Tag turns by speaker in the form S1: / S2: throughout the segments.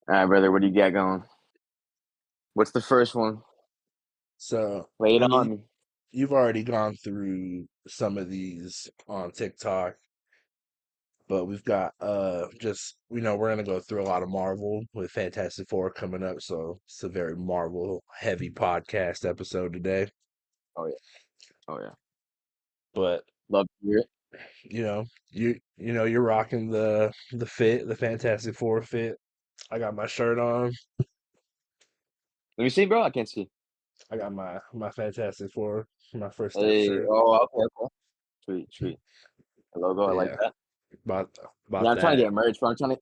S1: All right, brother. What do you got going? What's the first one?
S2: So,
S1: Lay it
S2: I mean,
S1: on me.
S2: you've already gone through some of these on TikTok, but we've got just we're gonna go through a lot of Marvel with Fantastic Four coming up, so it's a very Marvel heavy podcast episode today.
S1: Oh yeah. Oh yeah.
S2: But
S1: Love to hear it.
S2: you're rocking the Fantastic Four fit. I got my shirt on.
S1: Let me see, bro. I can't see.
S2: I got my Fantastic Four, my first step
S1: Hey.
S2: shirt.
S1: Oh, okay. Okay. Sweet. Sweet. The logo. I like
S2: Yeah,
S1: that.
S2: about
S1: Yeah,
S2: about
S1: I'm trying to
S2: that.
S1: get merch, bro. I'm trying to.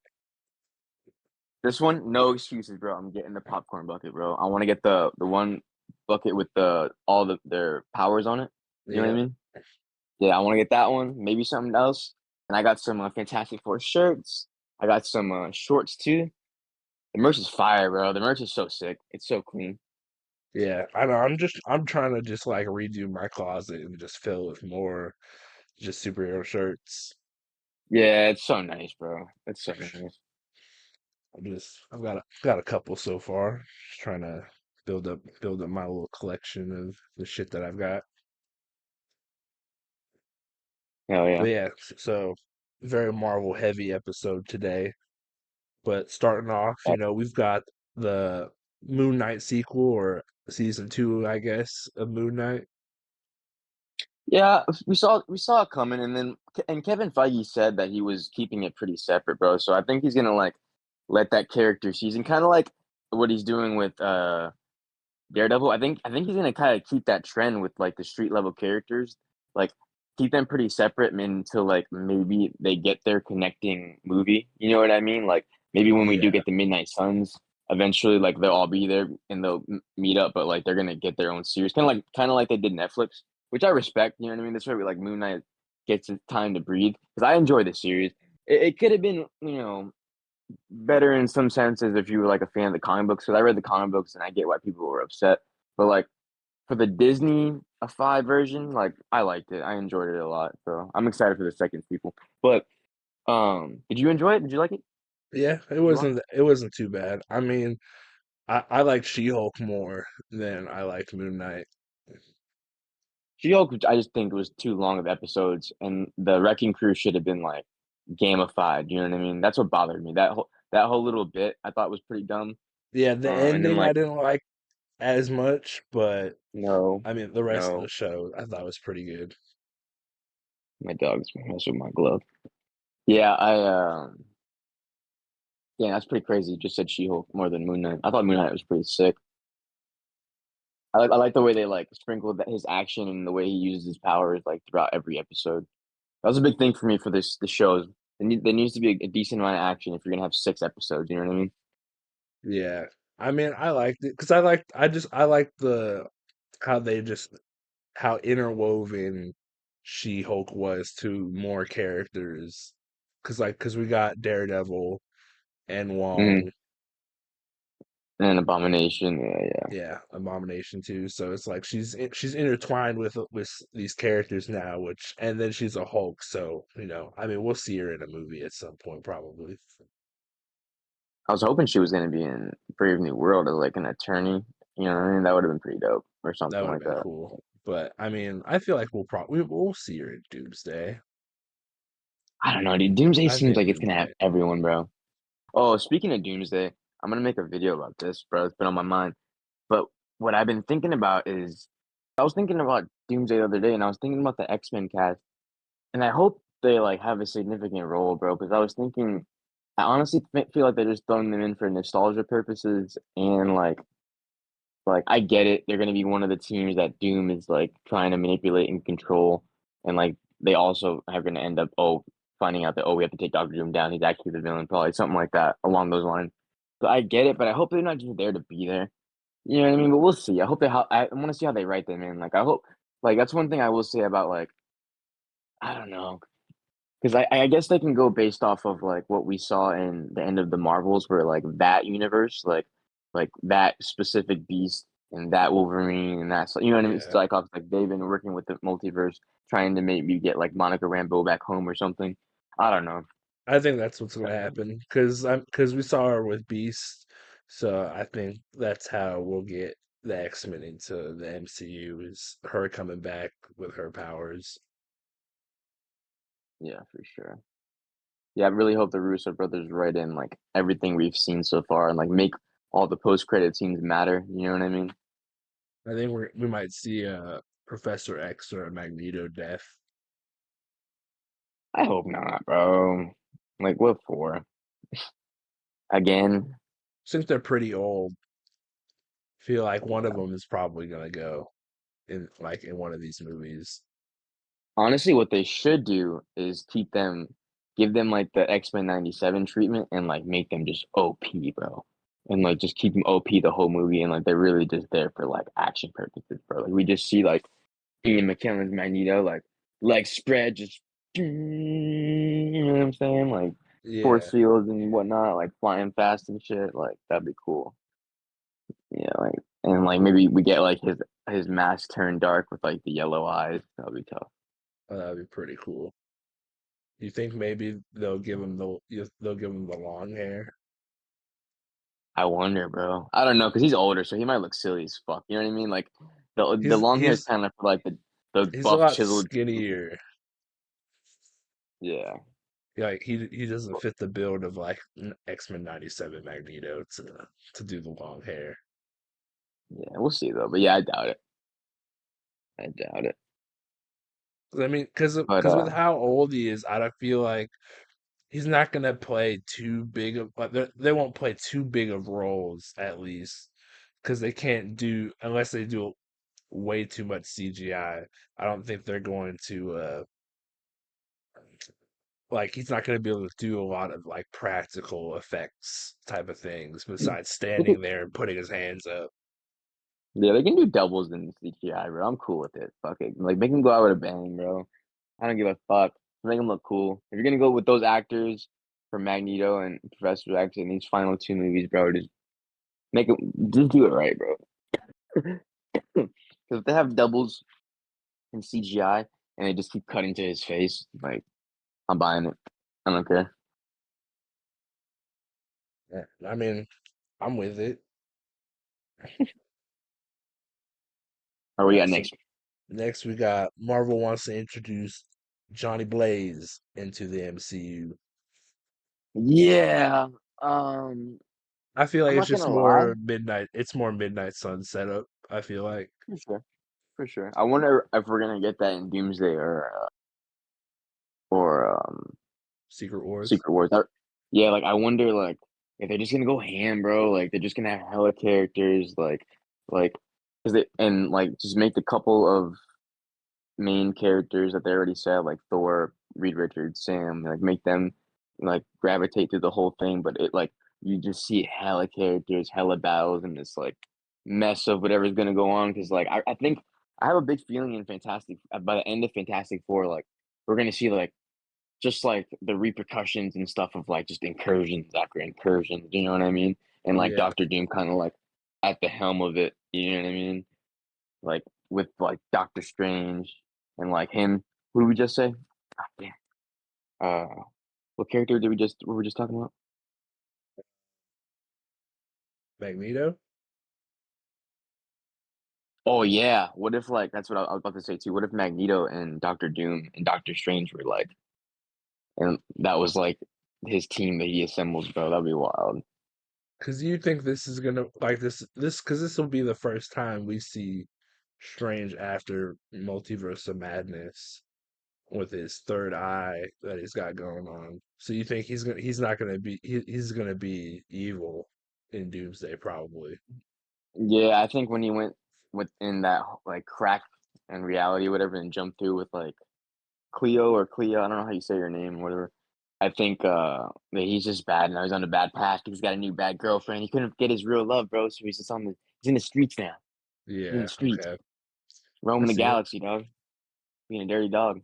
S1: This one, no excuses, bro. I'm getting the popcorn bucket, bro. I want to get the one bucket with all their powers on it. You know what I
S2: Yeah.
S1: mean? Yeah, I want to get that one. Maybe something else. And I got some Fantastic Four shirts. I got some shorts too. The merch is fire, bro. The merch is so sick. It's so clean.
S2: Yeah, I know. I'm trying to just like redo my closet and just fill it with more just superhero shirts.
S1: Yeah, it's so nice, bro. It's so nice.
S2: I've got a couple so far. Just trying to build up my little collection of the shit that I've got.
S1: Hell
S2: But
S1: yeah.
S2: yeah, so very Marvel heavy episode today. But starting off, we've got the Moon Knight sequel or season two, I guess, of Moon Knight.
S1: Yeah, we saw it coming, and then Kevin Feige said that he was keeping it pretty separate, bro. So I think he's gonna like let that character season, kind of like what he's doing with Daredevil. I think he's gonna kind of keep that trend with like the street level characters, like keep them pretty separate until like maybe they get their connecting movie. You know what I mean? Like maybe when we do
S2: Yeah,
S1: get the Midnight Suns, eventually like they'll all be there and they'll meet up, but like they're gonna get their own series, kind of like they did Netflix, which I respect. You know what I mean? This way, like Moon Knight gets its time to breathe because I enjoy the series. It could have been, better in some senses if you were like a fan of the comic books, because I read the comic books and I get why people were upset. But like for the Disney five version, like I liked it. I enjoyed it a lot. So I'm excited for the second sequel. But did you enjoy it? Did you like it?
S2: yeah, it
S1: Did you watch
S2: wasn't it wasn't too bad. I mean, I like She-Hulk more than I liked Moon Knight.
S1: She-Hulk? I just think it was too long of episodes, and the Wrecking Crew should have been like gamified. You know what I mean? That's what bothered me. That whole little bit I thought was pretty dumb.
S2: Yeah, the
S1: And then
S2: ending I
S1: like
S2: didn't like as much, but
S1: no,
S2: I mean the rest of the
S1: no,
S2: show I thought was pretty good.
S1: my dog's messing with my glove. Yeah, yeah, that's pretty crazy. You just said She-Hulk more than Moon Knight. I thought Moon Knight was pretty sick. I like the way they like sprinkled his action and the way he uses his powers like throughout every episode. That was a big thing for me for the shows. There needs to be a decent amount of action if you're gonna have 6 episodes. You know what I mean?
S2: Yeah. I mean, I liked it because I liked the how they just how interwoven She-Hulk was to more characters. Because we got Daredevil and
S1: Mm.
S2: Wong,
S1: And Abomination. Yeah, yeah.
S2: yeah, Abomination too. So it's like she's intertwined with these characters now, which and then she's a Hulk. So I mean, we'll see her in a movie at some point probably.
S1: I was hoping she was gonna be in Brave New World as like an attorney. You know what I mean? That would have been pretty dope or
S2: That
S1: something
S2: would have
S1: like
S2: been
S1: that.
S2: cool. But I mean, I feel like we'll see her in Doomsday.
S1: I don't know, dude. Doomsday
S2: I
S1: seems
S2: think
S1: like
S2: we
S1: it's gonna have
S2: might.
S1: everyone, bro. Oh, speaking of Doomsday, I'm gonna make a video about this, bro. It's been on my mind. But what I've been thinking about is I was thinking about Doomsday the other day, and I was thinking about the X-Men cast, and I hope they like have a significant role, bro. Because I was thinking, I honestly feel like they're just throwing them in for nostalgia purposes, and like I get it, they're gonna be one of the teams that Doom is like trying to manipulate and control, and like they also are gonna end up finding out that we have to take Doctor Doom down. He's actually the villain, probably something like that along those lines. So I get it, but I hope they're not just there to be there. You know what I mean? But we'll see. I hope I want to see how they write them in. Like I hope, like that's one thing I will say about like I don't know, because I guess they can go based off of like what we saw in the end of the Marvels, where like that universe, like that specific beast and that Wolverine and that, you know what I mean?
S2: Yeah.
S1: Cyclops, like they've been working with the multiverse, trying to maybe get like Monica Rambeau back home or something. I don't know.
S2: I think that's what's gonna happen because we saw her with Beast, so I think that's how we'll get the X-Men into the MCU is her coming back with her powers.
S1: Yeah, for sure. Yeah, I really hope the Russo brothers write in like everything we've seen so far and like make all the post credit scenes matter. You know what I mean?
S2: I think we might see a Professor X or a Magneto death.
S1: I hope not, bro. Like what for? Again?
S2: Since they're pretty old, feel like one of them is probably gonna go in one of these movies.
S1: Honestly, what they should do is give them like the X-Men 97 treatment and like make them just OP, bro. And like just keep them OP the whole movie and like they're really just there for like action purposes, bro. Like we just see like Ian McKellen's Magneto, like leg spread, just you know what I'm saying? Like force
S2: Yeah,
S1: fields and whatnot, like flying fast and shit. Like that'd be cool. Yeah, like and like maybe we get like his mask turned dark with like the yellow eyes. That'd be tough.
S2: that'd be pretty cool. You think maybe they'll give him the long hair?
S1: I wonder, bro. I don't know because he's older, so he might look silly as fuck. You know what I mean? Like the
S2: He's
S1: long hair is
S2: he's
S1: kind of for like the
S2: he's a
S1: buff
S2: lot
S1: chiseled.
S2: skinnier.
S1: Yeah,
S2: Like he doesn't fit the build of like X-Men 97 Magneto to do the long hair.
S1: yeah. We'll see though, but yeah, I doubt it. I doubt it.
S2: 'Cause I mean,
S1: But
S2: with how old he is, I don't feel like he's not gonna play too big of like they won't play too big of roles at least because they can't do unless they do way too much CGI. I don't think they're going to like he's not going to be able to do a lot of like practical effects type of things besides
S1: they could,
S2: standing there and putting his hands up.
S1: yeah, they can do doubles in CGI, bro. I'm cool with it. Fuck it. Like make him go out with a bang, bro. I don't give a fuck. Make him look cool. If you're gonna go with those actors for Magneto and Professor X in these final two movies, bro, make it. Just do it right, bro. Because if they have doubles in CGI and they just keep cutting to his face, like I'm buying it. I don't care.
S2: Yeah, I mean, I'm with it.
S1: Or
S2: All
S1: we
S2: right,
S1: got
S2: so
S1: next.
S2: next we got Marvel wants to introduce Johnny Blaze into the MCU.
S1: Yeah. Um,
S2: I feel
S1: I'm
S2: like it's
S1: not
S2: just
S1: gonna lie.
S2: more midnight. It's more Midnight Sun setup. I feel like
S1: For sure. For sure. I wonder if we're gonna get that in Doomsday or
S2: Secret Wars.
S1: Secret Wars. Yeah, like I wonder like if they're just gonna go ham, bro. Like they're just gonna have hella characters, like because they and like just make the couple of main characters that they already said, like Thor, Reed Richards, Sam, like make them like gravitate through the whole thing. But it like you just see hella characters, hella battles, and this like mess of whatever's gonna go on. Because like I think I have a big feeling in Fantastic by the end of Fantastic Four, like we're gonna see like just like the repercussions and stuff of like just incursions after incursions, you know what I mean? And like
S2: Yeah,
S1: Doctor Doom kind of like at the helm of it, you know what I mean? Like with like Doctor Strange and like him. Who did we just say? Ah, damn. What character did we were just talking about?
S2: Magneto.
S1: Oh yeah. What if like that's what I was about to say too. What if Magneto and Doctor Doom and Doctor Strange were like, and that was like his team that he assembles, bro? That'd be wild.
S2: Because you think this is gonna like because this will be the first time we see Strange after Multiverse of Madness with his third eye that he's got going on. So you think he's not gonna be he's gonna be evil in Doomsday probably.
S1: Yeah, I think when he went within that like crack and reality, whatever, and jumped through with like Cleo, I don't know how you say your name, whatever. I think that he's just bad now. He's on a bad path because he's got a new bad girlfriend. He couldn't get his real love, bro. So he's in the streets now. He's in the
S2: Yeah,
S1: streets,
S2: okay. I
S1: roaming the
S2: see it.
S1: galaxy, dog. Being a dirty dog.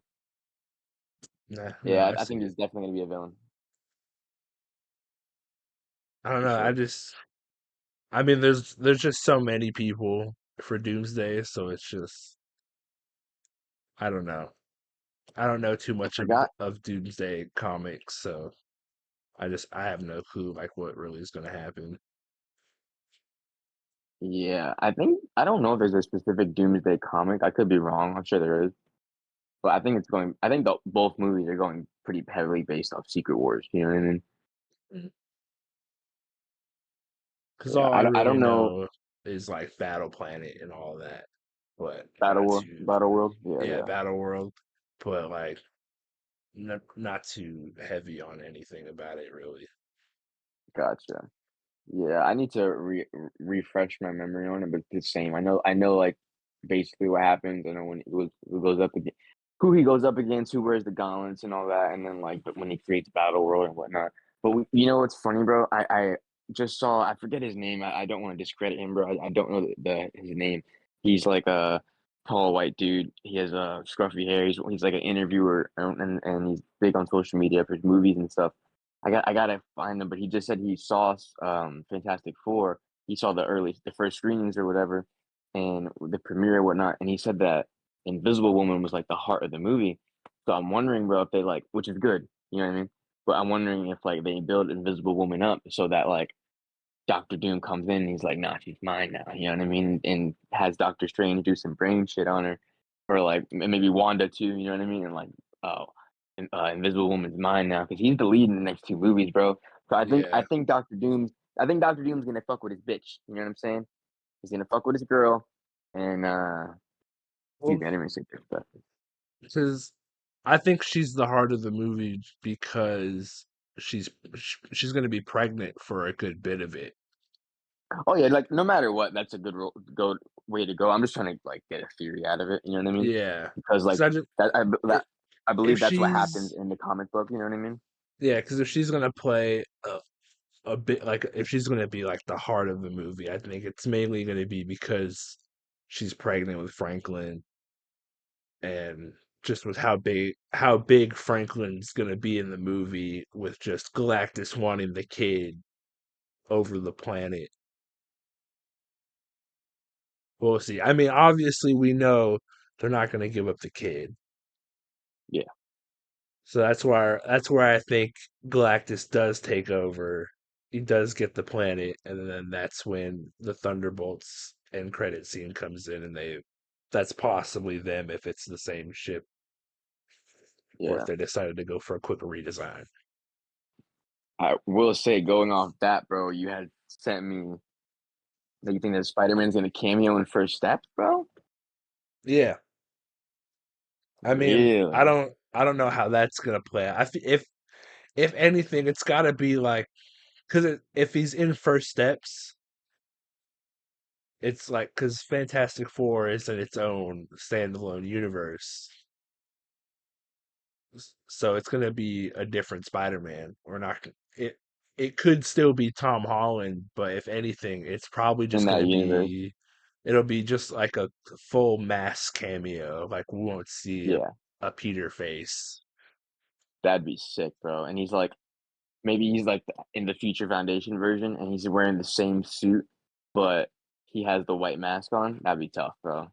S2: Nah, no,
S1: Yeah,
S2: I
S1: I
S2: see
S1: think
S2: it.
S1: he's definitely gonna be a villain
S2: I don't
S1: for
S2: know.
S1: sure.
S2: I mean there's just so many people for Doomsday, so it's just I don't know. I don't know too
S1: I
S2: much
S1: forgot.
S2: of Doomsday comics, so I have no clue like what really is gonna happen.
S1: Yeah, I think I don't know if there's a specific Doomsday comic. I could be wrong. I'm sure there is, but I think it's going. I think both movies are going pretty heavily based off Secret Wars. You know what I mean?
S2: Because
S1: Yeah,
S2: all I
S1: I
S2: really
S1: don't know.
S2: know is like Battle Planet and all that, but
S1: Battle World. Yeah,
S2: yeah,
S1: yeah.
S2: Battle World, but like not too heavy on anything about it really.
S1: Gotcha. Yeah, I need to refresh my memory on it, but it's the same. I know, like basically what happens. I know when he goes up again, who he goes up against, who wears the gauntlets and all that, and then like but when he creates Battle World and whatnot. But you know what's funny, bro? I just saw I forget his name. I don't want to discredit him, bro. I don't know his name. He's like a tall white dude. He has a scruffy hair. He's like an interviewer and he's big on social media for his movies and stuff. I gotta find him, but he just said he saw Fantastic Four. He saw the first screenings or whatever, and the premiere and whatnot. And he said that Invisible Woman was like the heart of the movie. So I'm wondering, bro, if they like, which is good, you know what I mean? But I'm wondering if like they build Invisible Woman up so that like Doctor Doom comes in and he's like, nah, she's mine now. You know what I mean? And has Doctor Strange do some brain shit on her, or like maybe Wanda too. You know what I mean? And like, oh, Invisible Woman's mine now because he's the lead in the next two movies, bro. So
S2: Yeah.
S1: I think Doctor Doom's gonna fuck with his bitch. You know what I'm saying? He's gonna fuck with his girl, and excuse
S2: Well,
S1: me, I didn't even say that.
S2: because I think she's the heart of the movie because she's going to be pregnant for a good bit of it.
S1: Oh yeah, like no matter what, that's a go way to go. I'm just trying to like get a theory out of it. You know what I mean?
S2: Yeah,
S1: Because
S2: because
S1: like
S2: i-
S1: that I
S2: if
S1: believe that's what happens
S2: she's
S1: in the comic book. You know what I mean?
S2: yeah, because if she's going to play a bit like if she's going to be like the heart of the movie, I think it's mainly going to be because she's pregnant with Franklin and just with how big Franklin's going to be in the movie with just Galactus wanting the kid over the planet. We'll see. I mean, obviously, we know they're not going to give up the kid,
S1: Yeah,
S2: so that's where I think Galactus does take over. He does get the planet, and then that's when the Thunderbolts end credit scene comes in, and that's possibly them if it's the same ship, or if
S1: yeah.
S2: they decided to go for a quick redesign.
S1: I will say, going off that, bro, you had sent me that you think that Spider-Man's gonna cameo in First Steps, bro?
S2: Yeah, I mean, I
S1: Really?
S2: don't, I don't know how that's gonna play out. If anything, it's got to be like because if he's in First Steps, it's like because Fantastic Four is in its own standalone universe, so it's gonna be a different Spider-Man. We're not it. It could still be Tom Holland, but if anything, it's probably
S1: In
S2: just
S1: that
S2: gonna
S1: universe?
S2: be. It'll be just like a full mass cameo. Like we won't see
S1: Yeah,
S2: a Peter face.
S1: that'd be sick, bro. And he's like, maybe he's like in the Future Foundation version, and he's wearing the same suit, but he has the white mask on. That'd be tough, bro.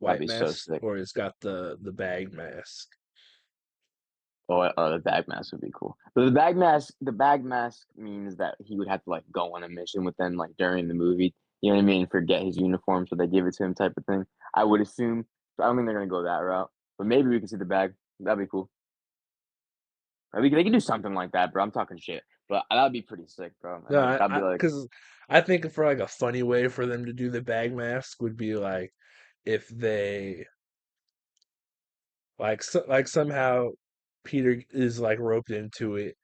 S1: That'd
S2: White
S1: be so
S2: mask,
S1: sick.
S2: or it's got the bag mask.
S1: Or the bag mask would be cool. But the bag mask means that he would have to like go on a mission with them like during the movie. You know what I mean? Forget his uniform, so they give it to him, type of thing. I would assume. So I don't think they're gonna go that route. But maybe we can see the bag. That'd be cool. They can do something like that, bro. I'm talking shit, but that'd be pretty sick, bro. And
S2: No,
S1: like
S2: I
S1: that'd be
S2: I
S1: like,
S2: because I think for like a funny way for them to do the bag mask would be like if they like somehow Peter is like roped into it,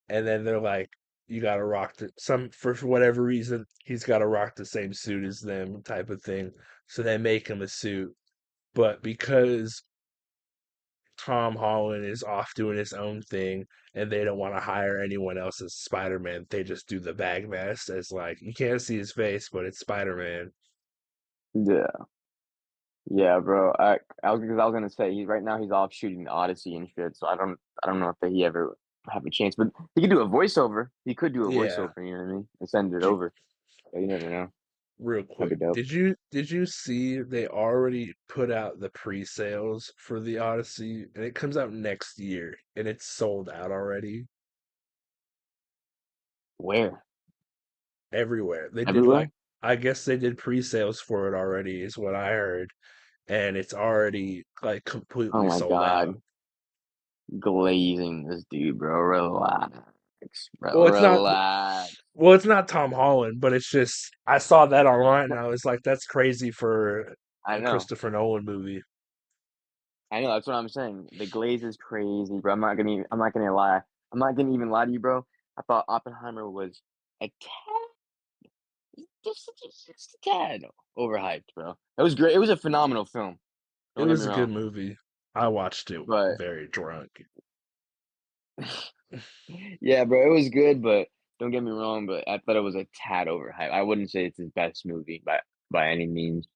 S2: and then they're like, you gotta rock some for whatever reason he's got to rock the same suit as them type of thing. So they make him a suit, but because Tom Holland is off doing his own thing and they don't want to hire anyone else as Spider-Man. They just do the bag mask as like you can't see his face, but it's Spider-Man.
S1: yeah, yeah, bro. I was gonna say right now he's off shooting the Odyssey and shit, so I don't know if he ever have a chance, but he could do a voiceover. He could do a
S2: Yeah.
S1: voiceover. You know what I mean? And send it
S2: Did you,
S1: over. So you never know.
S2: real
S1: That'd
S2: quick,
S1: be dope.
S2: did you see they already put out the pre-sales for the Odyssey and it comes out next year and it's sold out already?
S1: Where?
S2: everywhere. They did like
S1: Everywhere?
S2: I guess they did pre-sales for it already, is what I heard, and it's already like
S1: Oh
S2: completely
S1: my
S2: sold out.
S1: god. Glazing this dude, bro. Relax.
S2: Well,
S1: Bro,
S2: it's not
S1: relax.
S2: well, it's not Tom Holland, but it's just I saw that online and I was like, that's crazy for
S1: I
S2: a
S1: know.
S2: Christopher Nolan movie.
S1: I know, that's what I'm saying. The glaze is crazy, bro. I'm not gonna lie. I'm not gonna even lie to you, bro. I thought Oppenheimer was a tad, just a tad overhyped, bro. It was great. It was a phenomenal film.
S2: It
S1: Don't get
S2: was
S1: me
S2: a good
S1: wrong.
S2: movie. I watched it
S1: But
S2: very drunk.
S1: yeah, bro, it was good, but don't get me wrong, but I thought it was a tad overhyped. I wouldn't say it's his best movie by any means.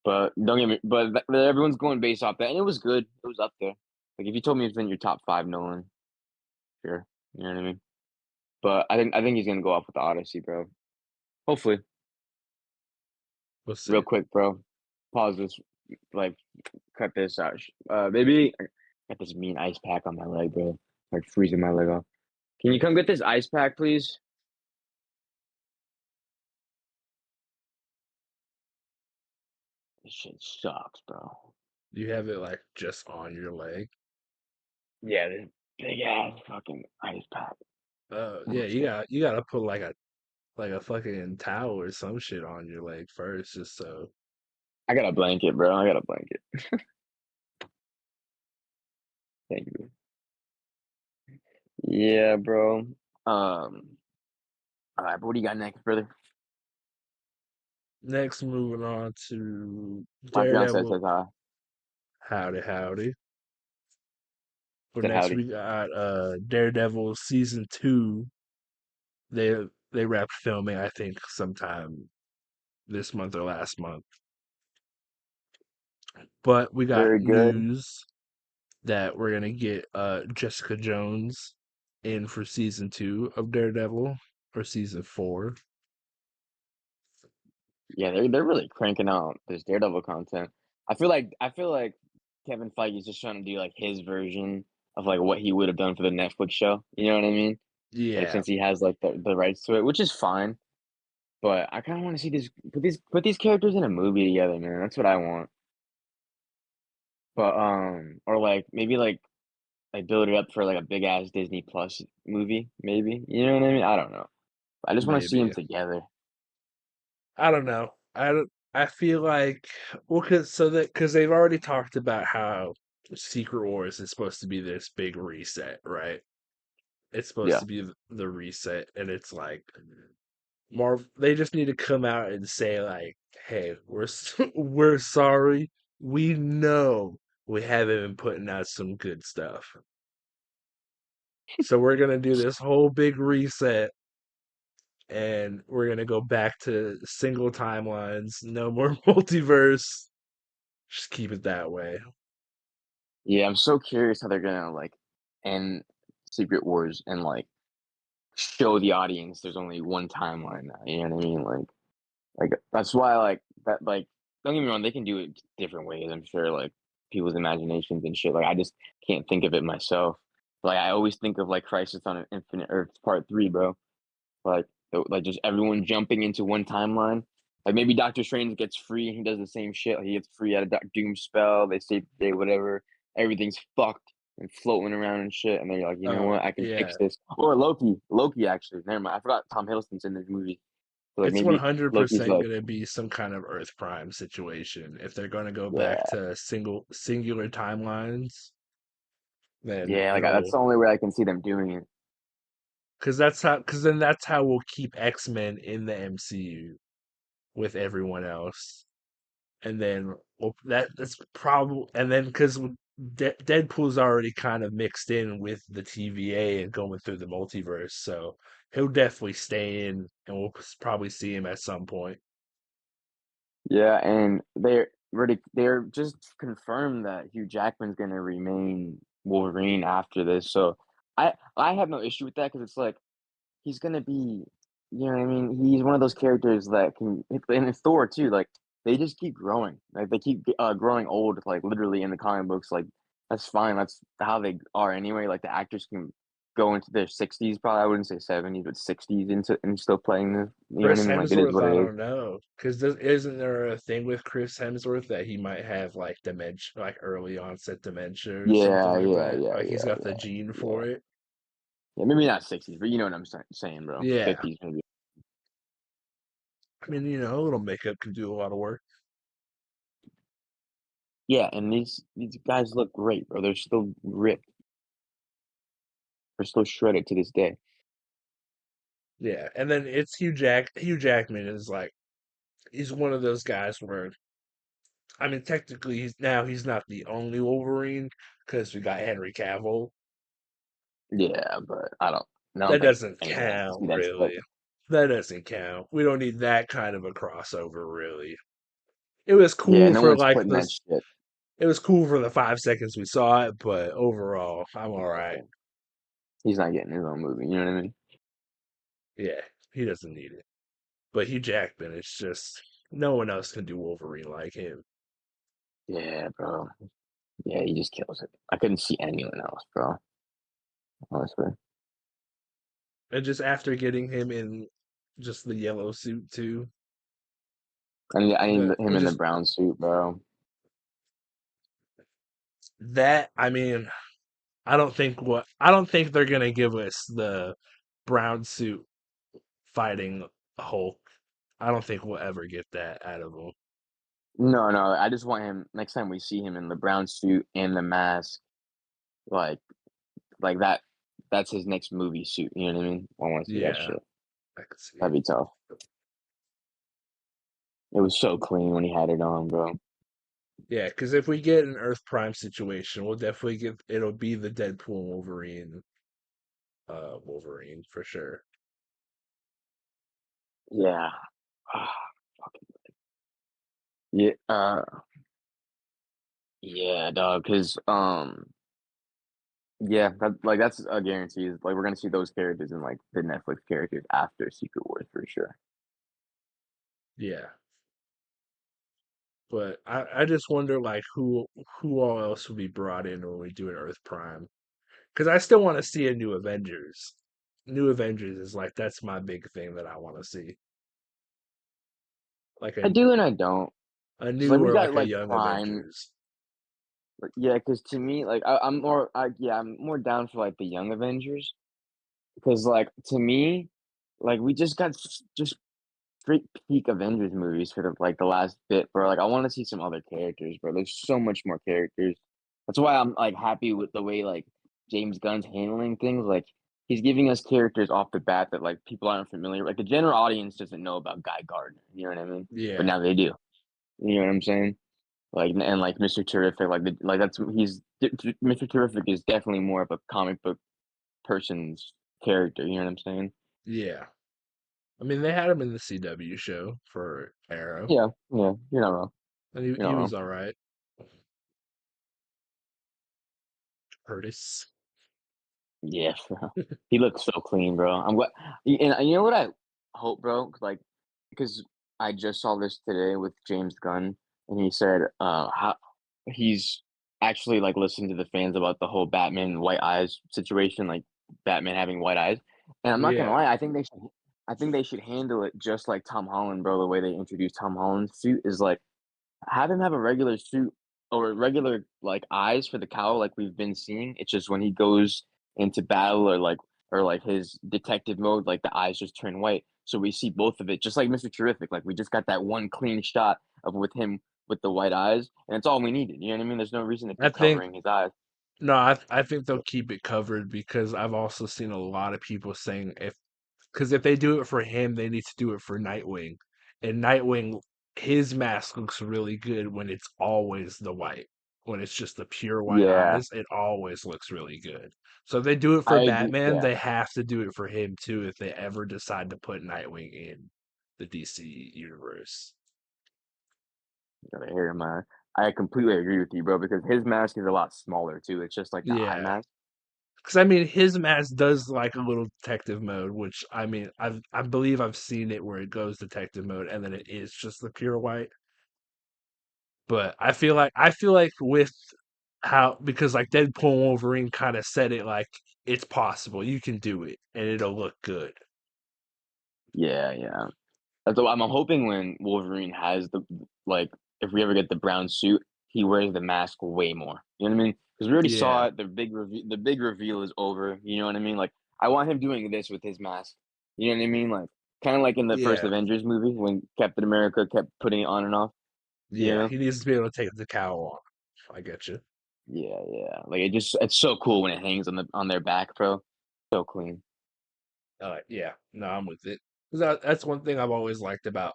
S1: But don't get me but everyone's going based off that, and it was good. It was up there. Like if you told me it's in your top five Nolan, sure. You know what I mean? But I think he's gonna go off with the Odyssey, bro. Hopefully.
S2: We'll
S1: Real
S2: see.
S1: quick, bro. Pause this, like, cut this out. Maybe I got this mean ice pack on my leg, bro. Like freezing my leg off. Can you come get this ice pack, please? This shit sucks, bro.
S2: You have it like just on your leg.
S1: Yeah, this big ass fucking ice pack.
S2: Yeah,
S1: Oh shit.
S2: you gotta put like a fucking towel or some shit on your leg first, just so.
S1: I got a blanket, bro. I got a blanket. Thank you. Yeah, bro. All right, but what do you got next, brother?
S2: Next, moving on to
S1: My fiance
S2: Daredevil.
S1: says hi.
S2: Howdy, howdy. But
S1: Said
S2: next
S1: howdy.
S2: we got Daredevil season 2. They wrapped filming, I think, sometime this month or last month. But we got
S1: Very good.
S2: news that we're gonna get Jessica Jones in for season 2 of Daredevil, or season 4.
S1: Yeah, they're really cranking out this Daredevil content. I feel like Kevin Feige's just trying to do like his version of like what he would have done for the Netflix show. You know what I mean? Like
S2: Yeah,
S1: since he has like the rights to it, which is fine. But I kind of want to see this put these characters in a movie together, man. That's what I want. But or like maybe like build it up for like a big ass Disney Plus movie, maybe. You know what I mean? I don't know. I just want to see them
S2: maybe.
S1: together.
S2: I don't know. I feel like, well, because they've already talked about how Secret Wars is supposed to be this big reset, right? It's supposed
S1: Yeah.
S2: to be the reset, and it's like Marv. They just need to come out and say like, "Hey, we're sorry. We know we haven't been putting out some good stuff, so we're gonna do this whole big reset." And we're gonna go back to single timelines, no more multiverse. Just keep it that way.
S1: Yeah, I'm so curious how they're gonna like end Secret Wars and like show the audience there's only one timeline now. You know what I mean? Like that's why like don't get me wrong, they can do it different ways. I'm sure like people's imaginations and shit. Like I just can't think of it myself. Like I always think of like Crisis on Infinite Earth Part 3, bro. Like just everyone jumping into one timeline. Like maybe Doctor Strange gets free and he does the same shit. Like he gets free out of Doom spell. They save the day, whatever. Everything's fucked and floating around and shit. And they're like, you know
S2: Oh
S1: what? I can
S2: yeah,
S1: fix this. Or Loki. Loki actually. Never mind. I forgot Tom Hiddleston's in this movie. So like
S2: it's
S1: maybe Loki's
S2: 100%
S1: like,
S2: gonna be some kind of Earth Prime situation. If they're gonna go back
S1: yeah,
S2: to singular timelines, then
S1: yeah. Like that's
S2: it'll
S1: the only way I can see them doing it.
S2: because then that's how we'll keep X-Men in the MCU with everyone else. And then well, that's probably and then because Deadpool's already kind of mixed in with the TVA and going through the multiverse, so he'll definitely stay in, and we'll probably see him at some point.
S1: Yeah, and they're just confirmed that Hugh Jackman's gonna remain Wolverine after this. So I have no issue with that because it's like he's gonna be, you know what I mean? He's one of those characters that can, and it's Thor too. Like they just keep growing. Like they keep growing old. Like literally in the comic books. Like that's fine. That's how they are anyway. Like the actors can. go into their 60s, probably. I wouldn't say 70s, but 60s into and still playing this. You know what I
S2: Chris
S1: mean? Like it is
S2: Hemsworth,
S1: what
S2: I
S1: it is.
S2: don't know, because isn't there a thing with Chris Hemsworth that he might have like dementia, like early onset dementia or something
S1: Yeah,
S2: like
S1: yeah,
S2: that?
S1: yeah,
S2: Like he's
S1: yeah,
S2: got the gene
S1: yeah.
S2: for it.
S1: Yeah, maybe not 60s, but you know what I'm saying, bro.
S2: Yeah,
S1: 50s maybe.
S2: I mean, a little makeup can do a lot of work.
S1: Yeah, and these guys look great, bro. They're still ripped. They're still shredded to this day.
S2: Yeah, and then it's Hugh Jackman is like he's one of those guys where I mean, technically he's not the only Wolverine because we got Henry Cavill.
S1: Yeah, but I don't
S2: That
S1: think
S2: doesn't
S1: anyone wants to
S2: count,
S1: see that shit.
S2: really. That doesn't count. We don't need that kind of a crossover, really. It was
S1: Yeah,
S2: cool
S1: no
S2: for
S1: one's
S2: like
S1: putting that
S2: this.
S1: shit.
S2: It was cool for the 5 seconds we saw it, but overall, I'm all right.
S1: Yeah. He's not getting his own movie. You know what I mean?
S2: Yeah, he doesn't need it. But Hugh Jackman, it's just no one else can do Wolverine like him.
S1: Yeah, bro. Yeah, he just kills it. I couldn't see anyone else, bro. Honestly,
S2: And just after getting him in just the yellow suit too,
S1: I need
S2: the
S1: him
S2: or
S1: in the
S2: just
S1: brown suit, bro.
S2: that. I mean, I don't think they're gonna give us the brown suit fighting Hulk. I don't think we'll ever get that out of him.
S1: No, no, I just want him next time we see him in the brown suit and the mask, like that. That's his next movie suit. You know what I mean? I want to see that
S2: Yeah,
S1: shit.
S2: I could see
S1: That'd
S2: it.
S1: be tough. It was so clean when he had it on, bro.
S2: Yeah, because if we get an Earth Prime situation, we'll definitely get it'll be the Deadpool Wolverine, Wolverine for sure.
S1: Yeah. Yeah. Yeah, dog. Cause yeah, that's a guarantee. Like we're gonna see those characters in like the Netflix characters after Secret Wars for sure.
S2: Yeah, but I just wonder like who all else will be brought in when we do an Earth Prime. Because I still want to see a new Avengers. New Avengers is like that's my big thing that I want to see, like
S1: I do and I don't.
S2: a
S1: Cause
S2: new
S1: like we
S2: or
S1: got
S2: like a
S1: like
S2: young
S1: Prime.
S2: Avengers.
S1: Like, yeah, cause to me, like I'm more down for like the young Avengers. Cause like to me, like we just got just straight peak Avengers movies for the last bit, bro. Like I want to see some other characters, bro. There's so much more characters. That's why I'm like happy with the way like James Gunn's handling things. Like he's giving us characters off the bat that like people aren't familiar. Like the general audience doesn't know about Guy Gardner. You know what I mean? But
S2: Yeah,
S1: now they do. You know what I'm saying? Like and like Mr. Terrific, like that's Mr. Terrific is definitely more of a comic book person's character. You know what I'm saying?
S2: yeah. I mean, they had him in the CW show for Arrow,
S1: Yeah, yeah. You're not wrong.
S2: and
S1: You're not
S2: he
S1: wrong.
S2: was all right. Curtis.
S1: Yeah, bro. He looks so clean, bro. I'm glad. And you know what I hope, bro? Like, because I just saw this today with James Gunn, and he said, how he's actually like listening to the fans about the whole Batman white eyes situation, like Batman having white eyes. And I'm not gonna
S2: Yeah,
S1: lie, I think they should handle it just like Tom Holland, bro. The way they introduced Tom Holland's suit is like have him have a regular suit or regular like eyes for the cowl like we've been seeing. It's just when he goes into battle or like his detective mode, like the eyes just turn white. So we see both of it, just like Mr. Terrific. Like we just got that one clean shot of with him with the white eyes, and it's all we needed. You know what I mean? There's no reason to
S2: I
S1: keep
S2: think
S1: covering his eyes.
S2: no, I think they'll keep it covered because I've also seen a lot of people saying if they do it for him, they need to do it for Nightwing. And Nightwing, his mask looks really good when it's always the white. When it's just the pure white
S1: Yeah,
S2: eyes, it always looks really good. So if they do it for
S1: I agree.
S2: Batman,
S1: Yeah,
S2: they have to do it for him too if they ever decide to put Nightwing in the DC universe.
S1: gotta hear him. I completely agree with you, bro. Because his mask is a lot smaller too. It's just like the eye
S2: Yeah.
S1: mask.
S2: Because I mean, his mask does like a little detective mode, which I mean, I believe I've seen it where it goes detective mode and then it is just the pure white. But I feel like with how because like Deadpool and Wolverine kind of said it like it's possible, you can do it, and it'll look good.
S1: Yeah, yeah. That's what I'm hoping when Wolverine has the like, if we ever get the brown suit, he wears the mask way more. You know what I mean? Because we already
S2: Yeah,
S1: saw it. The big reveal is over. You know what I mean? Like, I want him doing this with his mask. You know what I mean? Like, kind of like in the first
S2: yeah,
S1: Avengers movie when Captain America kept putting it on and off. You
S2: yeah.
S1: know?
S2: He needs to be able to take the cowl off. I get you.
S1: Yeah, yeah. Like it's so cool when it hangs on their back, bro. So clean.
S2: Yeah, no, I'm with it. 'Cause that's one thing I've always liked about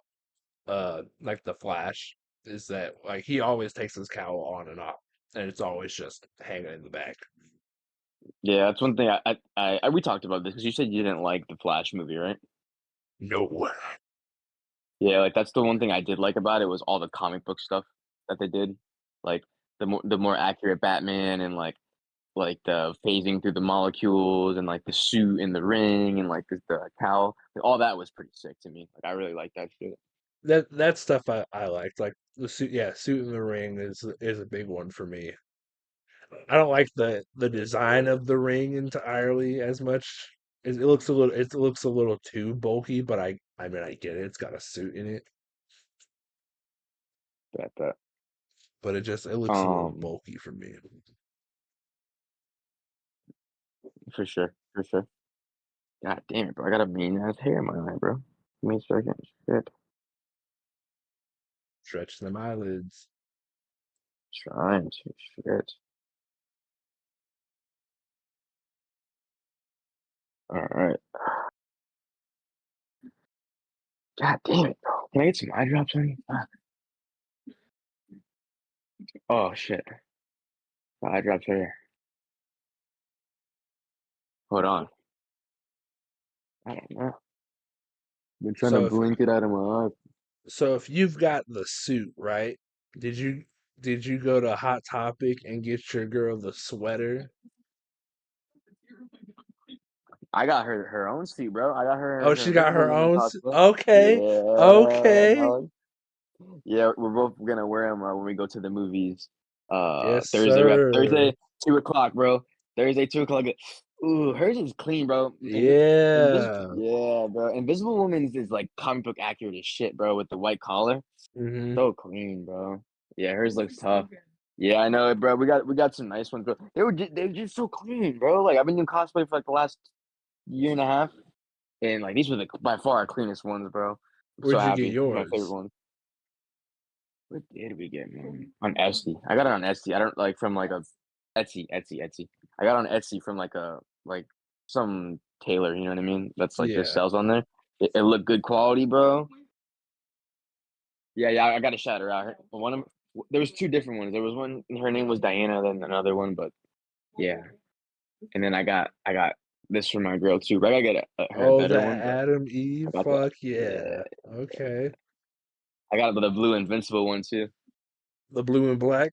S2: like the Flash is that like he always takes his cowl on and off, and it's always just hanging in the back.
S1: Yeah, that's one thing we talked about this because you said you didn't like the Flash movie, right?
S2: No.
S1: Yeah, like that's the one thing I did like about it was all the comic book stuff that they did. Like the more accurate Batman and like the phasing through the molecules and like the suit and the ring and like the cowl. Like, all that was pretty sick to me. Like I really like that shit.
S2: That stuff I liked. Like the suit, yeah, suit in the ring is a big one for me. I don't like the design of the ring entirely as much. It looks a little too bulky, but I mean I get it. It's got a suit in it,
S1: That
S2: but it looks a little
S1: um
S2: bulky for me.
S1: for sure, for sure. God damn it, bro. I got a mean ass hair in my eye, bro. Give me a second. Shit.
S2: Stretch them eyelids.
S1: Trying to shit. All right. God damn it, bro. Can I get some eye drops on you? Oh shit. The eye drops right here. Hold on. I don't know. Been trying to
S2: So if
S1: blink it out of my eye.
S2: so if you've got the suit, right? Did you did you go to Hot Topic and get your girl the sweater?
S1: I got her own suit, bro. I got
S2: Oh,
S1: her
S2: she got
S1: Invisible
S2: her
S1: Woman
S2: own suit.
S1: cosplay.
S2: Okay,
S1: Yeah,
S2: okay.
S1: dog. Yeah, we're both gonna wear them when we go to the movies.
S2: Yes,
S1: Thursday. We have
S2: sir.
S1: Thursday 2 o'clock, bro. Thursday 2 o'clock. Ooh, hers is clean, bro.
S2: Yeah.
S1: Yeah, bro. Invisible Woman's is like comic book accurate as shit, bro. With the white collar,
S2: Hmm.
S1: so clean, bro. Yeah, hers looks tough. Yeah, I know it, bro. We got some nice ones, bro. They were just so clean, bro. Like I've been doing cosplay for like the last year and a half, and like these were by far our cleanest ones, bro. I'm so
S2: Where'd you get
S1: happy. My favorite
S2: yours?
S1: ones. What did we get, man? On Etsy. I got it on Etsy. I don't like from like a Etsy. I got it on Etsy from like some tailor, you know what I mean? That's like just
S2: Yeah.
S1: sells on there. It looked good quality, bro. Yeah, yeah, I gotta shout her out. There was two different ones. There was one, her name was Diana, then another one, but yeah. And then I got this for my girl too. But I gotta get her a
S2: Oh,
S1: better
S2: the
S1: one, but
S2: Adam
S1: I
S2: Eve.
S1: got the
S2: Fuck
S1: yeah,
S2: yeah. Okay.
S1: I got the blue invincible one too.
S2: The blue and black.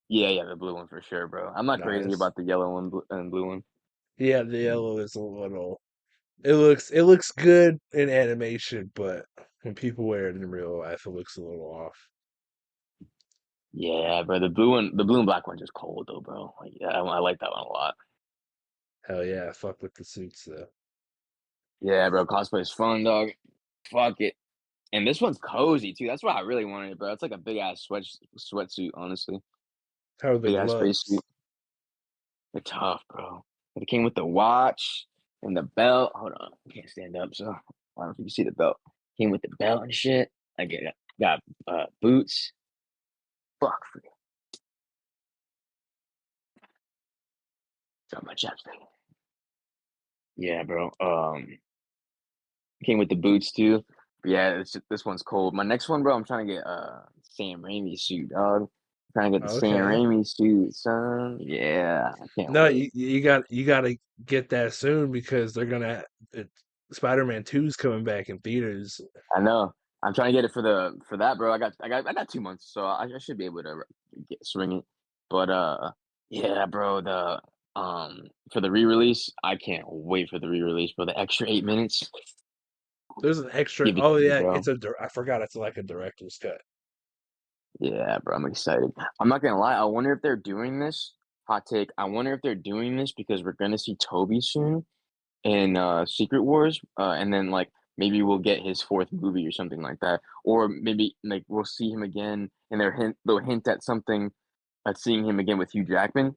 S1: Yeah, yeah, the blue one for sure, bro. I'm not crazy
S2: Nice.
S1: about the yellow one and blue one.
S2: Yeah, the yellow is a little. It looks good in animation, but when people wear it in real life, it looks a little off.
S1: Yeah, bro. The blue and black one's just cold though, bro. Like, yeah, I like that one a lot.
S2: Hell yeah, fuck with the suits though.
S1: Yeah, bro. Cosplay is fun, dog. Fuck it. And this one's cozy too. That's what I really wanted, bro. It's like a big ass sweatsuit, honestly.
S2: How are the
S1: Big ass spacesuit.
S2: gloves?
S1: They're tough, bro. It came with the watch and the belt. Hold on, I can't stand up, so I don't know if you can see the belt. Came with the belt and shit. I got boots. Fuck, got my chapstick. Yeah, bro. Came with the boots too. Yeah, this one's cold. My next one, bro, I'm trying to get Sam Raimi suit, dog. Trying to get the Sam
S2: Okay.
S1: Raimi suit, son. Yeah, I can't
S2: No,
S1: wait.
S2: you got to get that soon because they're gonna. Spider-Man 2 is coming back in theaters.
S1: I know. I'm trying to get it for that, bro. I got 2 months, so I should be able to swing it. But yeah, bro. The for the re-release, I can't wait for the re-release, bro. The extra 8 minutes,
S2: There's an extra.
S1: give it
S2: Oh
S1: to me,
S2: yeah,
S1: bro.
S2: I forgot it's like a director's cut.
S1: Yeah, bro, I'm excited. I'm not gonna lie. I wonder if they're doing this. Hot take. I wonder if they're doing this because we're gonna see Toby soon in Secret Wars, and then like maybe we'll get his fourth movie or something like that, or maybe like we'll see him again, and they'll hint at something at seeing him again with Hugh Jackman,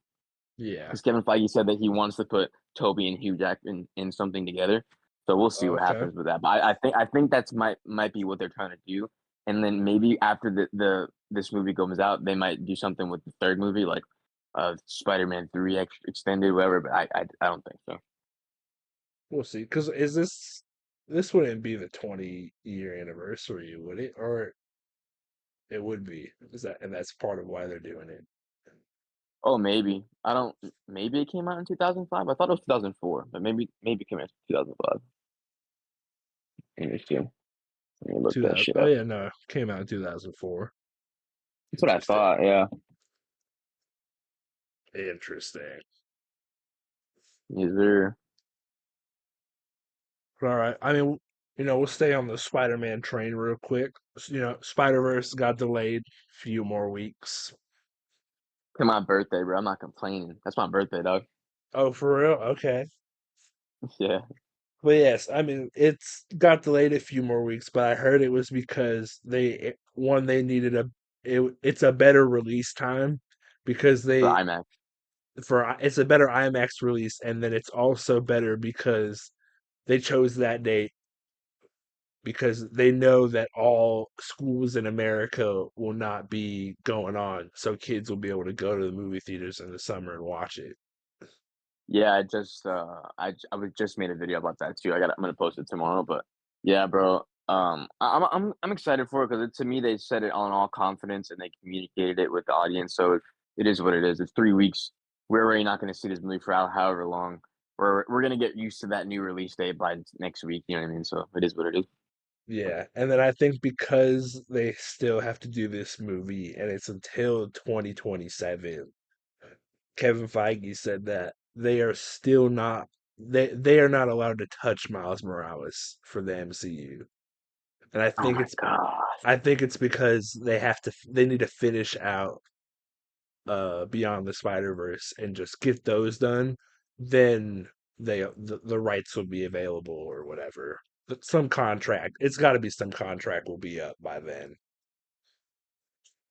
S2: Yeah.
S1: because Kevin Feige said that he wants to put Toby and Hugh Jackman in something together. So we'll see what
S2: Okay.
S1: happens with that. But I think that's might be what they're trying to do. And then maybe after the this movie comes out, they might do something with the third movie, like Spider-Man 3 extended, whatever. But I don't think so.
S2: We'll see. Because is this wouldn't be the 20-year anniversary, would it? Or it would be. Is that and that's part of why they're doing it.
S1: Oh, maybe. I don't. Maybe it came out in 2005. I thought it was 2004, but maybe it came out in 2005. Let me see. Let me look that
S2: 2000.
S1: shit
S2: Oh
S1: up.
S2: yeah, no, came out in 2004.
S1: That's what I
S2: Interesting.
S1: thought. Yeah.
S2: Interesting.
S1: Is there?
S2: All right. I mean, we'll stay on the Spider-Man train real quick. Spider-Verse got delayed a few more weeks.
S1: To my birthday, bro. I'm not complaining. That's my birthday, dog.
S2: Oh, for real? Okay.
S1: Yeah.
S2: But yes, I mean, it's got delayed a few more weeks, but I heard it was because they needed it's a better release time because
S1: For IMAX.
S2: it's a better IMAX release, and then it's also better because they chose that date because they know that all schools in America will not be going on, so kids will be able to go to the movie theaters in the summer and watch it.
S1: Yeah, I was just made a video about that too. I'm gonna post it tomorrow, but yeah, bro. I'm excited for it because to me they said it on all confidence and they communicated it with the audience. So it is what it is. It's 3 weeks. We're already not gonna see this movie for however long. We're gonna get used to that new release date by next week. You know what I mean? So it is what it is.
S2: Yeah, and then I think because they still have to do this movie and it's until 2027, Kevin Feige said that they are not allowed to touch Miles Morales for the MCU. And
S1: Oh my god.
S2: I think it's because they need to finish out Beyond the Spider-Verse and just get those done, then the rights will be available or whatever. But some contract, it's got to be some contract will be up by then.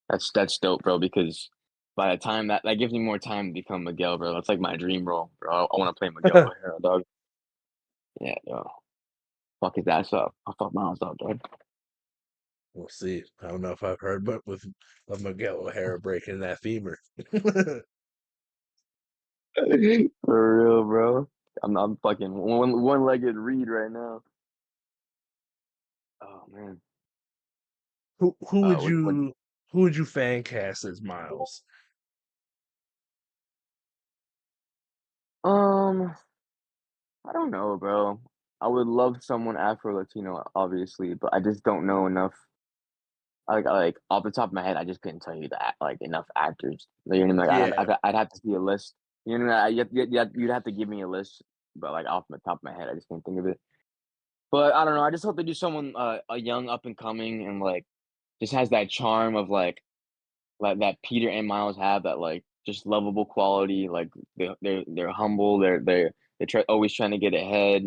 S1: That's dope, bro. Because by the time that gives me more time to become Miguel, bro. That's like my dream role, bro. I want to play Miguel O'Hara, dog. Yeah, yo. Fuck his ass up. I'll fuck Miles up, dog.
S2: We'll see. I don't know if I've heard, but with of Miguel O'Hara breaking that femur.
S1: For real, bro. I'm fucking one-legged Reed right now. Oh man.
S2: who who would
S1: What
S2: you who would you fan cast as Miles?
S1: um I don't know, bro. I would love someone Afro Latino, obviously, but I just don't know enough. Like off the top of my head, I just couldn't tell you that like enough actors. You know what I mean?
S2: Yeah,
S1: I'd have to see a list. You know what I mean? You'd have to give me a list, but like off the top of my head, I just can't think of it. But I don't know. I just hope they do someone a young up and coming and like just has that charm of like that Peter and Miles have, that like just lovable quality. Like they're humble. They're always trying to get ahead.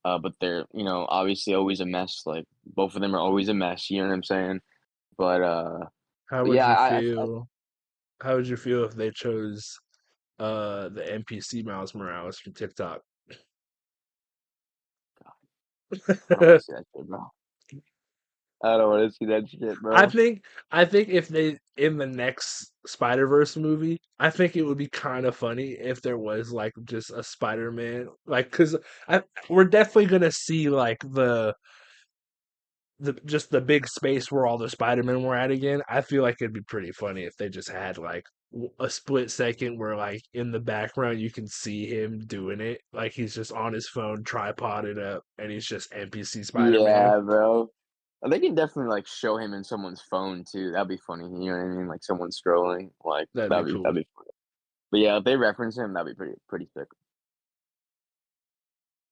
S1: But they're obviously always a mess. Like both of them are always a mess. You know what I'm saying? But
S2: how
S1: but
S2: would
S1: yeah,
S2: you feel? How would you feel if they chose the NPC Miles Morales from TikTok?
S1: I don't want to see that shit, bro. I don't want to see that shit,
S2: I
S1: bro.
S2: think I think if they in the next Spider-Verse movie, I think it would be kind of funny if there was like just a Spider-Man, like because I we're definitely gonna see like the just the big space where all the Spider-Men were at again. I feel like it'd be pretty funny if they just had like a split second where like in the background you can see him doing it, like he's just on his phone tripoded up and he's just NPC Spider-Man.
S1: Yeah, bro. They can definitely like show him in someone's phone too. That'd be funny. You know what I mean? Like someone scrolling. Like
S2: That'd be
S1: that'd
S2: cool.
S1: be funny. But yeah, if they reference him, that'd be pretty sick.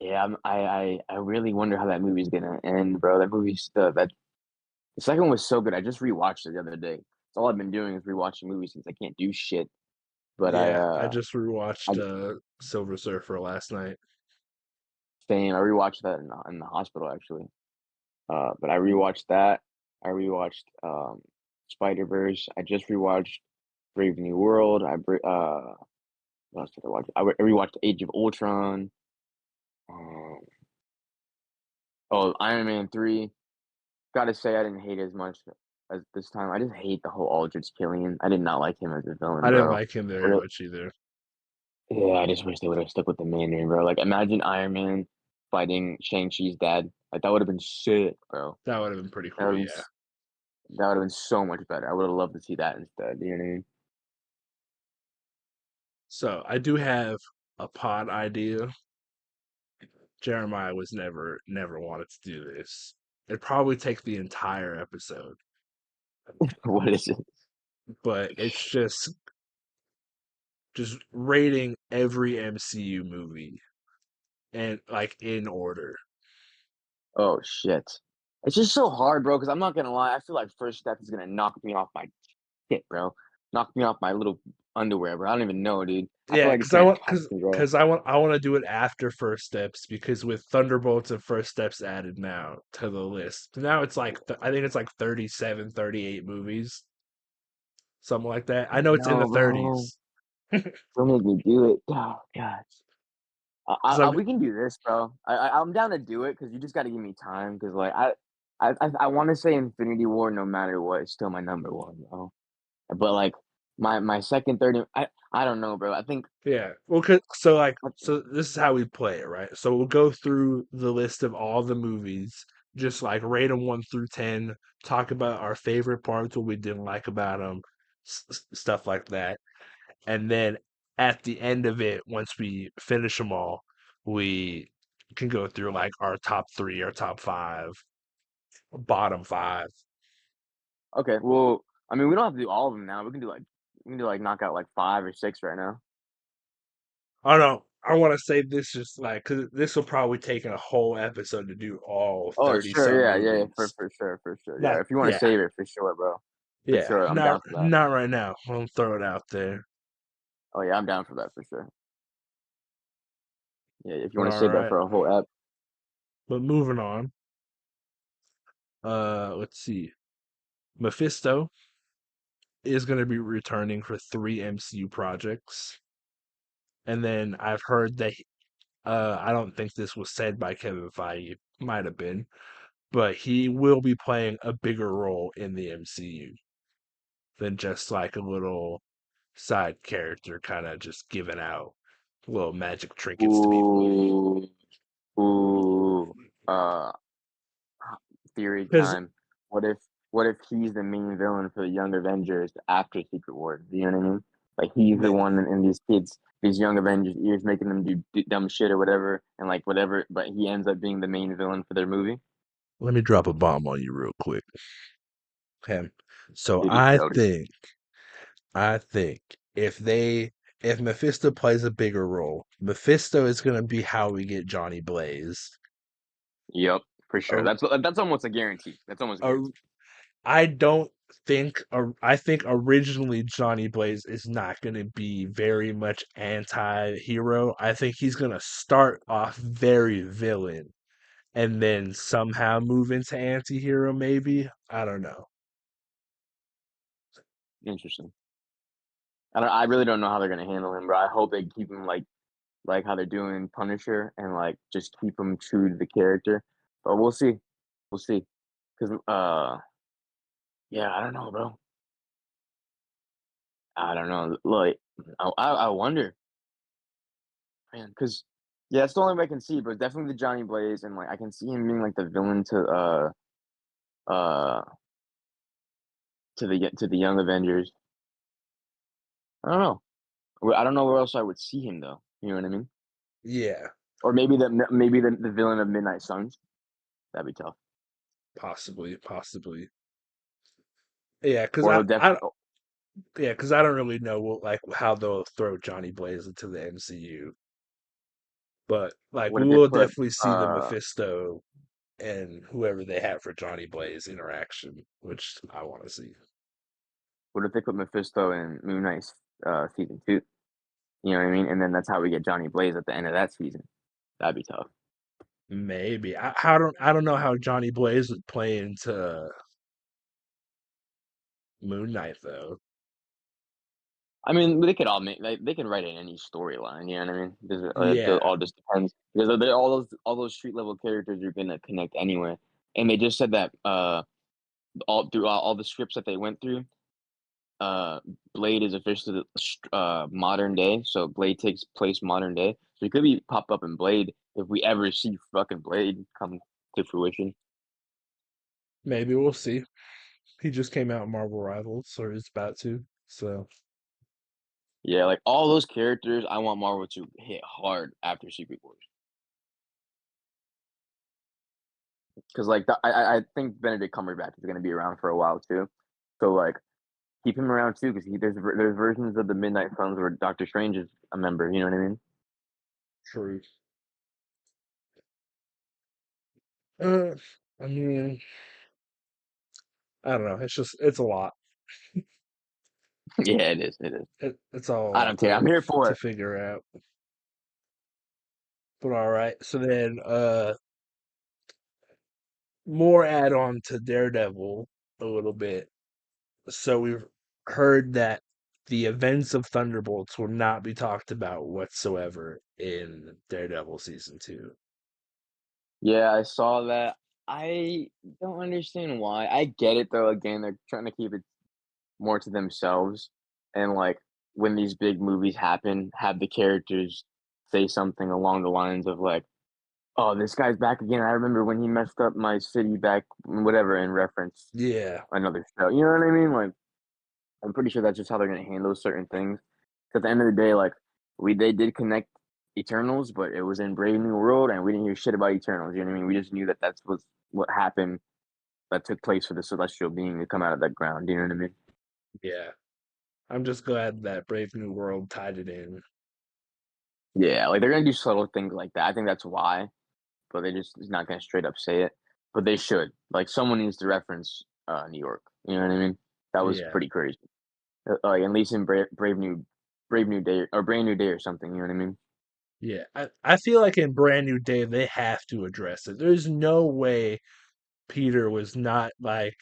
S1: Yeah, I really wonder how that movie's gonna end, bro. That movie's the second one was so good. I just rewatched it the other day. That's all I've been doing is rewatching movies since I can't do shit. But
S2: Yeah, I just
S1: I
S2: rewatched Silver Surfer last night.
S1: same. I rewatched that in the hospital actually. But I rewatched that. I rewatched Spider Verse. I just rewatched Brave New World. What else did I watch? I rewatched Age of Ultron. Um, oh, Iron Man 3. Gotta say, I didn't hate it as much as this time. I just hate the whole Aldrich killing. I did not like him as a
S2: I
S1: villain,
S2: didn't
S1: bro.
S2: like him
S1: I
S2: very
S1: really,
S2: much either.
S1: yeah, I just wish they would have stuck with the Mandarin, bro. Like, imagine Iron Man fighting Shang-Chi's dad. Like, that would have been sick, bro.
S2: That would have been pretty
S1: That
S2: cool,
S1: would have been,
S2: yeah.
S1: that would have been so much better. I would have loved to see that instead. You know what I mean?
S2: So I do have a pod idea. Jeremiah was never wanted to do this. It'd probably take the entire episode,
S1: What is it?
S2: but it's just rating every MCU movie and like in order.
S1: Oh shit. It's just so hard, bro, because I'm not gonna lie, I feel like First Step is gonna knock me off my shit, bro. Knock me off my little underwear, bro. I don't even know, dude. I feel
S2: Yeah,
S1: like it's gonna test me, bro.
S2: I want to do it after First Steps because with Thunderbolts and First Steps added now to the list. Now it's like I think it's like 37, 38 movies, something like that. I know it's in the
S1: No, bro.
S2: 30s.
S1: Don't make me do it. Oh god.
S2: Cuz I'm
S1: We can do this, bro. I'm down to do it because you just got to give me time. Because like I want to say Infinity War, no matter what, is still my number one, bro. But like my second, third, I don't know, bro. I think
S2: Yeah. Well, so this is how we play it, right? So we'll go through the list of all the movies, just like rate them 1 through 10, talk about our favorite parts, what we didn't like about them, stuff like that. And then at the end of it, once we finish them all, we can go through like our top three, our top five, bottom five.
S1: okay. Well, I mean, we don't have to do all of them now. We can do like knock out like 5 or 6 right now.
S2: Oh no, I want to say this just like because this will probably take a whole episode to do all
S1: Oh,
S2: 30
S1: sure,
S2: some
S1: yeah,
S2: movies.
S1: for sure, yeah.
S2: Not
S1: If you want to
S2: yeah,
S1: save it, for sure, bro, for
S2: yeah,
S1: sure, I'm down for that.
S2: not right now. I'll throw it out there.
S1: Oh yeah, I'm down for that for sure. Yeah, if you
S2: But
S1: want to
S2: all
S1: save that
S2: right.
S1: for a whole ep.
S2: But moving on. Let's see. Mephisto is going to be returning for 3 MCU projects. And then I've heard that I don't think this was said by Kevin Feige, might have been, but he will be playing a bigger role in the MCU than just like a little side character, kind of just giving out little magic trinkets to people.
S1: Ooh, ooh. Uh, theory
S2: Because
S1: time. What if what if he's the main villain for the Young Avengers after Secret Wars? You know what I mean? Like he's the one in these kids, these Young Avengers ears, making them do dumb shit or whatever, and like whatever. But he ends up being the main villain for their movie.
S2: let me drop a bomb on you real quick. Okay. So
S1: Diddy Cody.
S2: I think if they if Mephisto plays a bigger role, Mephisto is gonna be how we get Johnny Blaze.
S1: Yep, for sure.
S2: Or,
S1: That's almost a guarantee. That's almost a
S2: or
S1: guarantee.
S2: I don't think I think originally Johnny Blaze is not gonna be very much anti-hero. I think he's gonna start off very villain and then somehow move into anti-hero maybe. I don't know.
S1: Interesting. I really don't know how they're gonna handle him, bro. I hope they keep him like how they're doing Punisher and like just keep him true to the character. But we'll see. We'll see. Cause yeah, I don't know, bro. I don't know. Like I wonder, man, cause yeah, that's the only way I can see. But definitely the Johnny Blaze and like I can see him being like the villain uh to the Young Avengers. I don't know. I don't know where else I would see him though. You know what I mean?
S2: Yeah,
S1: Or maybe the villain of Midnight Suns. That'd be tough.
S2: possibly. Yeah, because
S1: Or he'll
S2: I
S1: definitely.
S2: yeah, because I don't really know like how they'll throw Johnny Blaze into the MCU, but like
S1: What
S2: we
S1: if they
S2: will
S1: put
S2: definitely see the Mephisto and whoever they have for Johnny Blaze interaction, which I want to see.
S1: What if they put Mephisto in Moon Knight's season 2? You know what I mean? And then that's how we get Johnny Blaze at the end of that season. That'd be tough.
S2: Maybe. I don't know how Johnny Blaze would play into Moon Knight though.
S1: I mean, they could all make like they can write in any storyline. You know what I mean? It
S2: Yeah.
S1: all just depends because all those street level characters are gonna connect anyway. And they just said that all through all the scripts that they went through, uh, Blade is officially modern day. So Blade takes place modern day. So he could be pop up in Blade if we ever see fucking Blade come to fruition.
S2: Maybe we'll see. He just came out in Marvel Rivals, or is about to. So
S1: Yeah, like all those characters, I want Marvel to hit hard after Secret Wars. Because like I think Benedict Cumberbatch is gonna be around for a while too. So like keep him around too, because there's versions of the Midnight Suns where Doctor Strange is a member. You know what I mean?
S2: true. Uh, I mean, I don't know. It's a lot.
S1: Yeah, it is. It is.
S2: It's all a
S1: I
S2: lot
S1: don't care. I'm here for
S2: to
S1: it.
S2: figure out. But all right. So then, more add on to Daredevil a little bit. So we've heard that the events of Thunderbolts will not be talked about whatsoever in Daredevil season 2.
S1: Yeah, I saw that. I don't understand why. I get it though. Again, they're trying to keep it more to themselves, and like when these big movies happen, have the characters say something along the lines of like, "Oh, this guy's back again. I remember when he messed up my city back, whatever," in reference
S2: Yeah,
S1: another show. You know what I mean? Like, I'm pretty sure that's just how they're gonna handle certain things. 'Cause at the end of the day, like they did connect Eternals, but it was in Brave New World, and we didn't hear shit about Eternals. You know what I mean? We just knew that that's what happened that took place for the celestial being to come out of that ground. You know what I mean?
S2: yeah. I'm just glad that Brave New World tied it in.
S1: Yeah, like they're gonna do subtle things like that. I think that's why, but they just is not gonna straight up say it. But they should. Like someone needs to reference New York. You know what I mean? That was
S2: Yeah,
S1: pretty crazy. Like at least in Brave New Day or Brand New Day or something. You know what I mean?
S2: yeah. I feel like in Brand New Day they have to address it. There's no way Peter was not like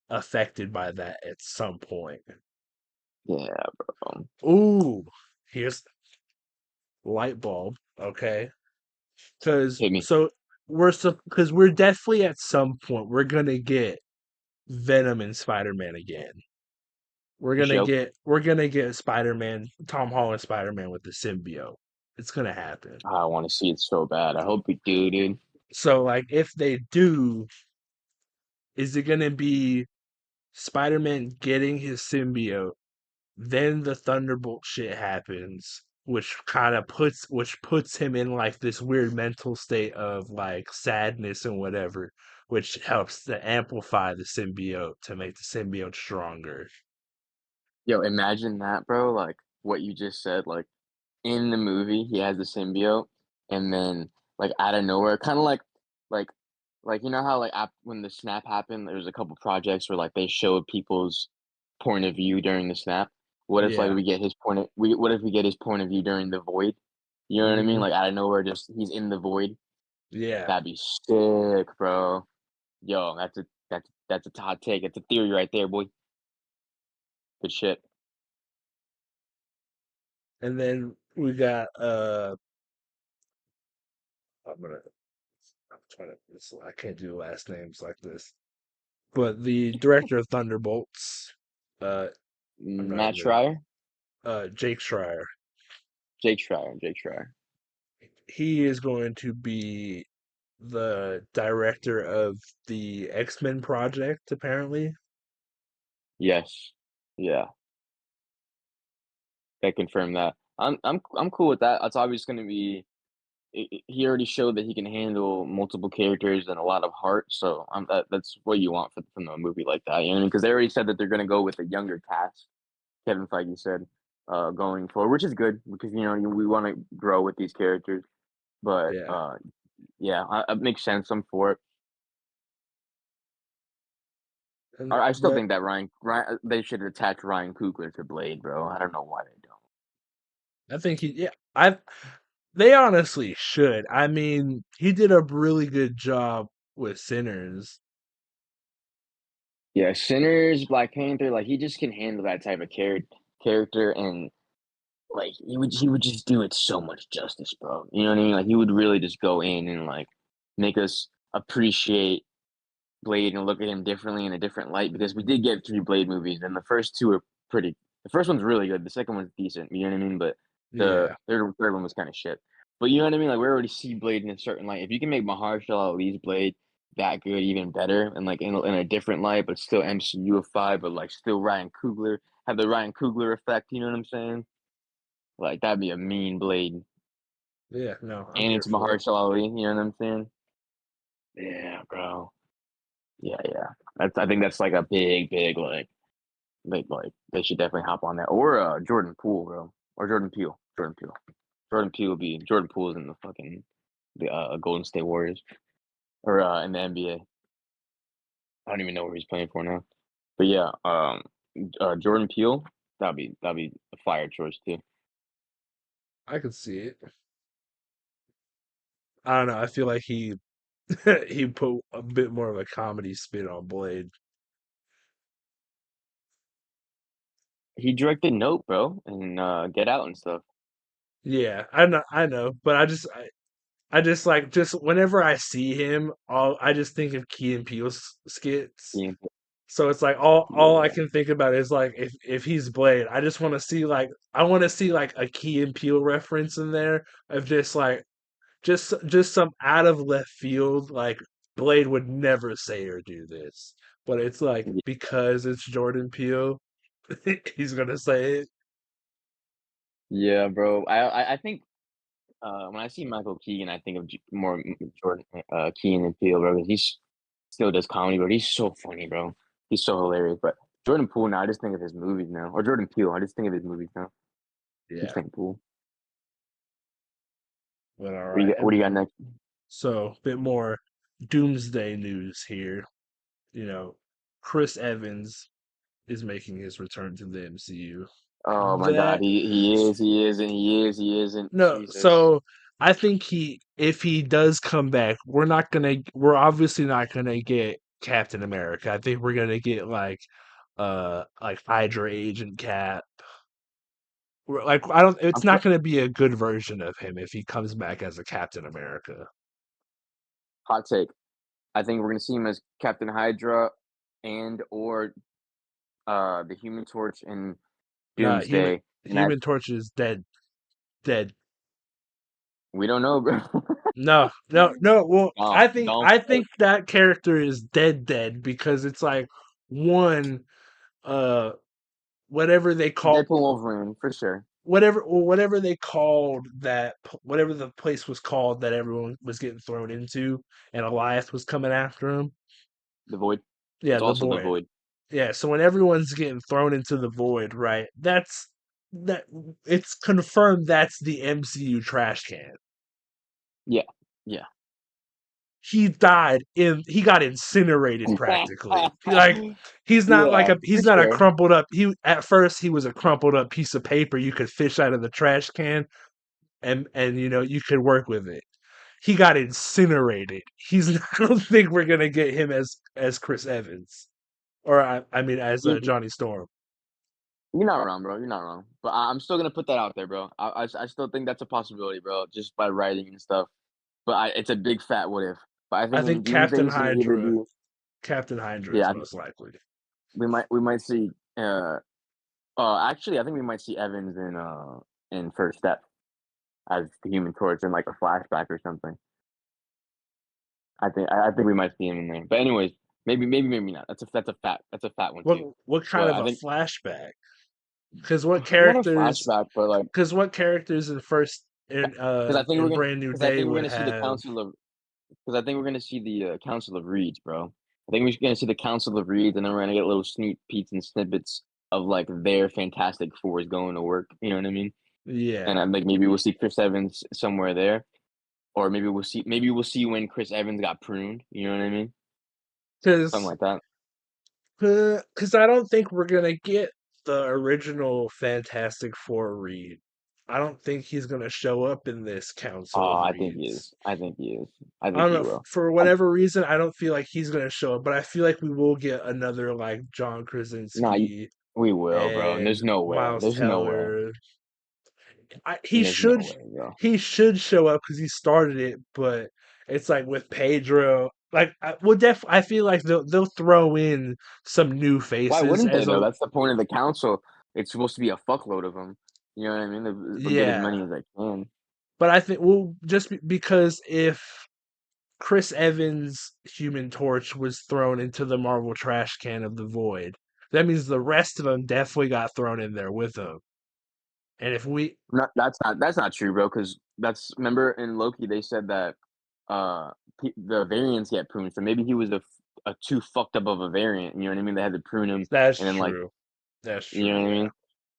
S2: affected by that at some point.
S1: Yeah, bro.
S2: Ooh, here's light bulb. Okay, because
S1: Hit me.
S2: so because we're definitely at some point we're gonna get Venom and Spider Man again.
S1: For sure.
S2: We're gonna get Spider Man, Tom Holland Spider Man with the symbiote. It's gonna happen.
S1: I want to see it so bad. I hope we do, dude.
S2: So like if they do, is it gonna be Spider Man getting his symbiote? Then the Thunderbolt shit happens, which puts him in like this weird mental state of like sadness and whatever, which helps to amplify the symbiote to make the symbiote stronger.
S1: Yo, imagine that, bro. Like what you just said. Like in the movie, he has the symbiote, and then like out of nowhere, kind of like you know how like when the snap happened, there was a couple projects where like they showed people's point of view during the snap. What if like
S2: Yeah.
S1: what if we get his point of view during the void? You know what I mean?
S2: Hmm.
S1: Like out of nowhere, just he's in the void.
S2: Yeah.
S1: That'd be sick, bro. Yo, that's a hot take. It's a theory right there, boy. Good shit.
S2: And then we got I'm gonna I'm trying to I can't do last names like this. But the director of Thunderbolts, uh I'm not
S1: Matt
S2: even
S1: Schreier,
S2: Jake Schreier.
S1: Jake Schreier.
S2: He is going to be the director of the X-Men project, apparently.
S1: Yes, yeah, I confirm that. I'm cool with that. It's obviously going to be. He already showed that he can handle multiple characters and a lot of heart. So that's what you want from a movie like that. You know, because they already said that they're going to go with a younger cast. Kevin Feige said, going forward, which is good because we want to grow with these characters. But
S2: Yeah.
S1: yeah, it makes sense. I'm for it.
S2: And,
S1: I still
S2: but
S1: think that Ryan they should attach Ryan Coogler to Blade, bro. I don't know why they don't.
S2: I think yeah, they honestly should. I mean, he did a really good job with Sinners.
S1: Yeah, Sinners, Black Panther, like he just can handle that type of character, and like he would just do it so much justice, bro. You know what I mean? Like he would really just go in and like make us appreciate Blade and look at him differently in a different light because we did get three Blade movies, and the first two are pretty. The first one's really good. The second one's decent. You know what I mean? But the
S2: Yeah,
S1: third one was kind of shit. But you know what I mean? Like we already see Blade in a certain light. If you can make Mahershala Ali's Blade that good, even better, and like in a different light, but still MCUified, but like still Ryan Coogler, have the Ryan Coogler effect. You know what I'm saying? Like that'd be a mean Blade,
S2: yeah, no, I'm
S1: and
S2: here
S1: it's
S2: for it.
S1: Mahershala Ali. You know what I'm saying? Yeah, bro. Yeah, yeah. I think that's like a big like they should definitely hop on that. Or Jordan Poole, bro. Or Jordan Peele. Jordan Peele. Jordan Peele would be Jordan Poole's in the fucking the Golden State Warriors. Or in the NBA. I don't even know where he's playing for now. But yeah, Jordan Peele, that'd be a fire choice too.
S2: I could see it. I don't know. I feel like he he put a bit more of a comedy spin on Blade.
S1: He directed Nope, bro, and Get Out and stuff.
S2: Yeah, I know, but I just like just whenever I see him, I just think of Key and Peele's skits.
S1: Yeah,
S2: So it's like all I
S1: yeah,
S2: can think about is like if he's Blade, I just want to see like I want to see like a Key and Peele reference in there of just like just some out of left field like Blade would never say or do this, but it's like
S1: yeah,
S2: because it's Jordan Peele, he's gonna say it.
S1: yeah, bro. I think when I see Michael Keegan, I think of more Jordan Keegan and Peele, bro. 'Cause he's still does comedy, but he's so funny, bro. He's so hilarious. But Jordan Poole now, I just think of his movies now, or Jordan Peele, I just think of his movies now. Just
S2: Yeah,
S1: think Poole.
S2: but all
S1: What do you
S2: right.
S1: got? What do you got next?
S2: So, a bit more doomsday news here. You know, Chris Evans is making his return to the MCU.
S1: Oh my God,
S2: That
S1: he is, and he isn't.
S2: no,
S1: Jesus,
S2: so I think if he does come back, we're obviously not gonna get Captain America. I think we're gonna get like Hydra Agent Cap. Like I don't
S1: I'm
S2: it's
S1: so,
S2: not gonna be a good version of him if he comes back as a Captain America.
S1: hot take. I think we're gonna see him as Captain Hydra, and or the Human Torch in
S2: Nah,
S1: Doomsday, and I
S2: Human Torch is dead.
S1: we don't know, bro.
S2: No. Well,
S1: Don't
S2: I think that character is dead because it's like one, uh, whatever they call
S1: Deadpool Wolverine for sure.
S2: whatever they called whatever the place was called that everyone was getting thrown into, and Elias was coming after him.
S1: The Void.
S2: Yeah,
S1: It's
S2: the
S1: also the
S2: void.
S1: Void.
S2: Yeah, so when everyone's getting thrown into the void, right? That it's confirmed that's the MCU trash can.
S1: Yeah. Yeah.
S2: He got incinerated practically. He's not
S1: Yeah, for
S2: he's not a
S1: sure.
S2: crumpled up at first he was a crumpled up piece of paper you could fish out of the trash can and you know you could work with it. He got incinerated. He's I don't think we're gonna get him as Chris Evans or I mean as
S1: You-
S2: Johnny Storm.
S1: You're not wrong, bro. You're not wrong. But I'm still gonna put that out there, bro. I still think that's a possibility, bro. Just by writing and stuff. But it's a big fat what if. But I
S2: I
S1: think in
S2: think
S1: Doomsday he's gonna either be
S2: Captain Hydra is
S1: yeah.
S2: most likely.
S1: We might see actually I think we might see Evans in First Step as the Human Torch in like a flashback or something. I think we might see him in there. But anyways, maybe not. That's a fat one
S2: What
S1: too.
S2: what kind
S1: But
S2: of
S1: I
S2: a
S1: think
S2: flashback?
S1: not a flashback, but like
S2: Because what characters
S1: because I think we're
S2: in
S1: gonna
S2: Brand New
S1: because I
S2: Day
S1: think we're
S2: would
S1: gonna see the
S2: have
S1: Council of because I think we're gonna see the Council of Reeds, bro. I think we're gonna see the Council of Reeds, and then we're gonna get little sneak peeks and snippets of like their Fantastic Fours going to work. You know what I mean? And
S2: yeah.
S1: I'm like maybe we'll see Chris Evans somewhere there, or maybe we'll see when Chris Evans got pruned. You know what I mean? Something
S2: Because
S1: like that.
S2: Because I don't think we're gonna get the original Fantastic Four read. I don't think he's gonna show up in this Council
S1: Oh,
S2: of
S1: I think he is.
S2: Reeds.
S1: I think he is. I
S2: I
S1: think
S2: don't
S1: he
S2: know,
S1: will.
S2: for
S1: I,
S2: whatever reason, I don't feel like he's gonna show up, but I feel like we will get another like John
S1: nah,
S2: Krasinski
S1: we will, bro. And
S2: and
S1: there's no way.
S2: Miles
S1: There's no way.
S2: Teller. He
S1: There's no
S2: should
S1: way, bro.
S2: show up because he started it, but it's like with Pedro. Like, I feel like they'll throw in some new
S1: Why
S2: faces
S1: wouldn't they
S2: as
S1: though?
S2: a
S1: That's the point of the council. It's supposed to be a fuckload of them. You know what I mean? They'll get as
S2: yeah.
S1: many as they can.
S2: But I think well, because if Chris Evans' Human Torch was thrown into the Marvel trash can of the void, that means the rest of them definitely got thrown in there with him. And if we
S1: Not that's not true, bro. Because that's remember in Loki they said that uh the variants get pruned, so maybe he was a too fucked up of a variant. You know what I mean? They had to prune him,
S2: That's
S1: and then like
S2: true. That's
S1: you
S2: true.
S1: know what I
S2: Yeah.
S1: mean?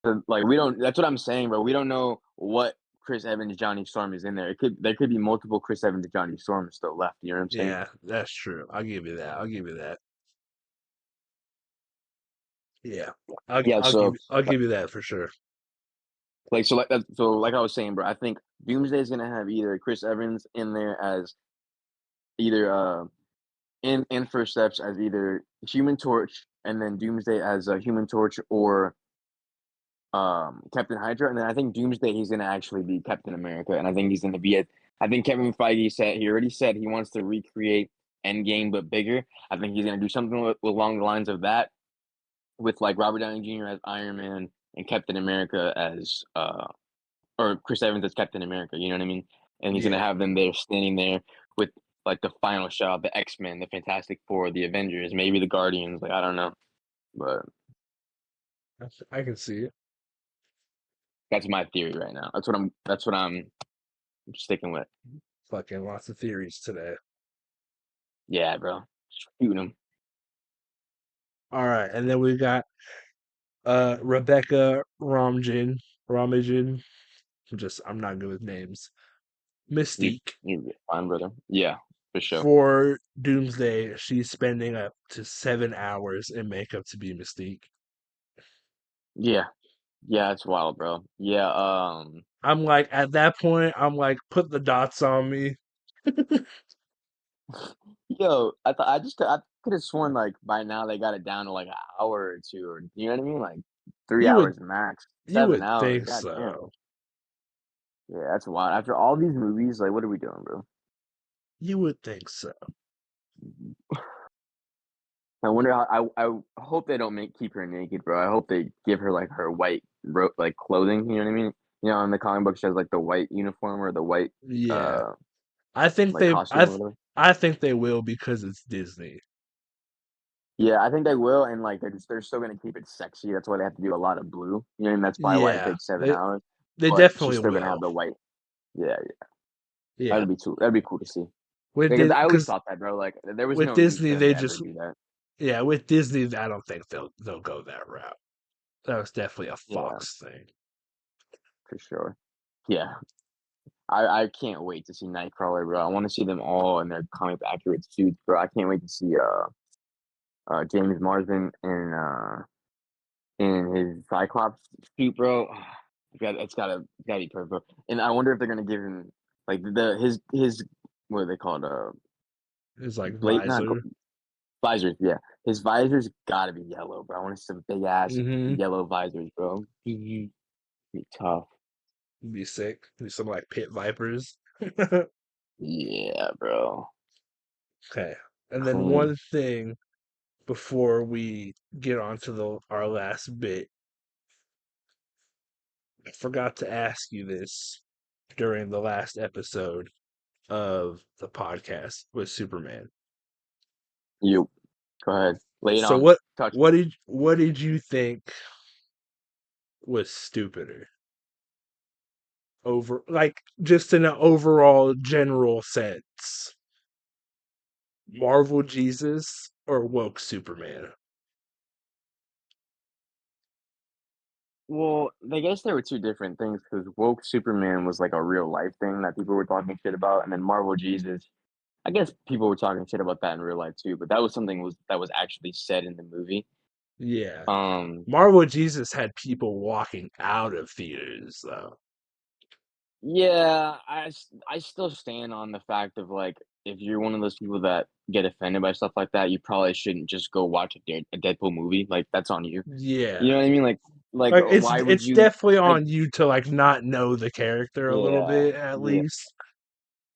S1: So, like we don't. That's what I'm saying, bro. We don't know what Chris Evans, Johnny Storm is in there. There could be multiple Chris Evans, Johnny Storms still left. You know what I'm saying?
S2: Yeah, that's true. I'll give you that. I'll give you that. Yeah.
S1: Yeah. So
S2: I'll give you that for sure.
S1: so like I was saying, bro. I think Doomsday is gonna have either Chris Evans in there as either in First Steps as either Human Torch, and then Doomsday as a Human Torch or Captain Hydra, and then I think Doomsday he's gonna actually be Captain America, and I think he's gonna be it. I think Kevin Feige said he already said he wants to recreate Endgame but bigger. I think he's gonna do something along the lines of that with like Robert Downey Jr. as Iron Man and Captain America as or Chris Evans as Captain America. You know what I mean? And he's gonna
S2: Yeah.
S1: have them there standing there with like the final shot of the X Men, the Fantastic Four, the Avengers, maybe the Guardians. Like I don't know, but
S2: I can see it.
S1: that's my theory right now. That's what I'm sticking with.
S2: Fucking lots of theories today.
S1: Yeah, bro. Shooting him.
S2: All right, and then we got Rebecca Romijn. I'm not good with names.
S1: You
S2: Mystique
S1: you fine, brother. Yeah, for sure.
S2: for Doomsday. She's spending up to 7 hours in makeup to be Mystique.
S1: Yeah. Yeah, it's wild, bro. Yeah,
S2: I'm like, at that point, I'm like, put the dots on me.
S1: yo, I could have sworn like by now they got it down to like an hour or two, or you know what I mean? Like three
S2: You would
S1: hours max.
S2: you
S1: Seven
S2: would
S1: hours.
S2: think
S1: God damn.
S2: so.
S1: Yeah, that's wild. After all these movies, like what are we doing, bro?
S2: You would think so.
S1: I wonder how I hope they don't make keep her naked, bro. I hope they give her like her white like clothing, you know what I mean? You know, in the comic book she has like the white uniform or the white
S2: Yeah.
S1: uh
S2: I think
S1: like
S2: they
S1: costume or whatever.
S2: I think they will because it's Disney.
S1: Yeah, I think they will, and like they're still gonna keep it sexy. That's why they have to do a lot of blue. You know, and that's probably why it
S2: Yeah.
S1: takes 7 hours.
S2: They
S1: But she's
S2: definitely
S1: still gonna have
S2: will.
S1: the white. Yeah, yeah,
S2: Yeah.
S1: that'd be too. That'd be cool to see. Because I always
S2: Cuz
S1: thought that, bro. Like there was
S2: with
S1: no need
S2: Disney
S1: for them
S2: they
S1: to ever
S2: just
S1: do that.
S2: yeah, with Disney I don't think they'll go that route. That was definitely a
S1: Yeah,
S2: Fox thing.
S1: for sure. Yeah, I can't wait to see Nightcrawler, bro. I want to see them all in their comic accurate suits, bro. I can't wait to see James Marsden in his Cyclops suit, bro. It's gotta be perfect, bro. And I wonder if they're gonna give him like his what are they called?
S2: It's like
S1: Blade, not
S2: visor.
S1: visors. Yeah, his visors gotta be yellow, bro. I want to see some big ass
S2: Mhm.
S1: yellow visors, bro. Be tough.
S2: Be sick. Be some like pit vipers.
S1: Yeah, bro.
S2: Okay. And then
S1: Clean.
S2: one thing before we get on to our last bit, I forgot to ask you this during the last episode of the podcast with Superman.
S1: You go ahead. Lay it
S2: So
S1: on me. Touch me.
S2: what did you think was stupider? Over like just in an overall general sense. Marvel Jesus or woke Superman?
S1: Well, I guess there were two different things because woke Superman was like a real life thing that people were talking shit about, and then Marvel Jesus. I guess people were talking shit about that in real life too, but that was something was that was actually said in the movie.
S2: Yeah.
S1: Um,
S2: Marvel Jesus had people walking out of theaters though.
S1: yeah, I still stand on the fact of like if you're one of those people that get offended by stuff like that, you probably shouldn't just go watch a Deadpool movie. Like that's on you. You
S2: Yeah.
S1: know what I mean? Like
S2: Like
S1: why would
S2: it's
S1: you
S2: definitely
S1: like?
S2: on you to like not know the character a little
S1: Yeah,
S2: bit at
S1: yeah.
S2: least.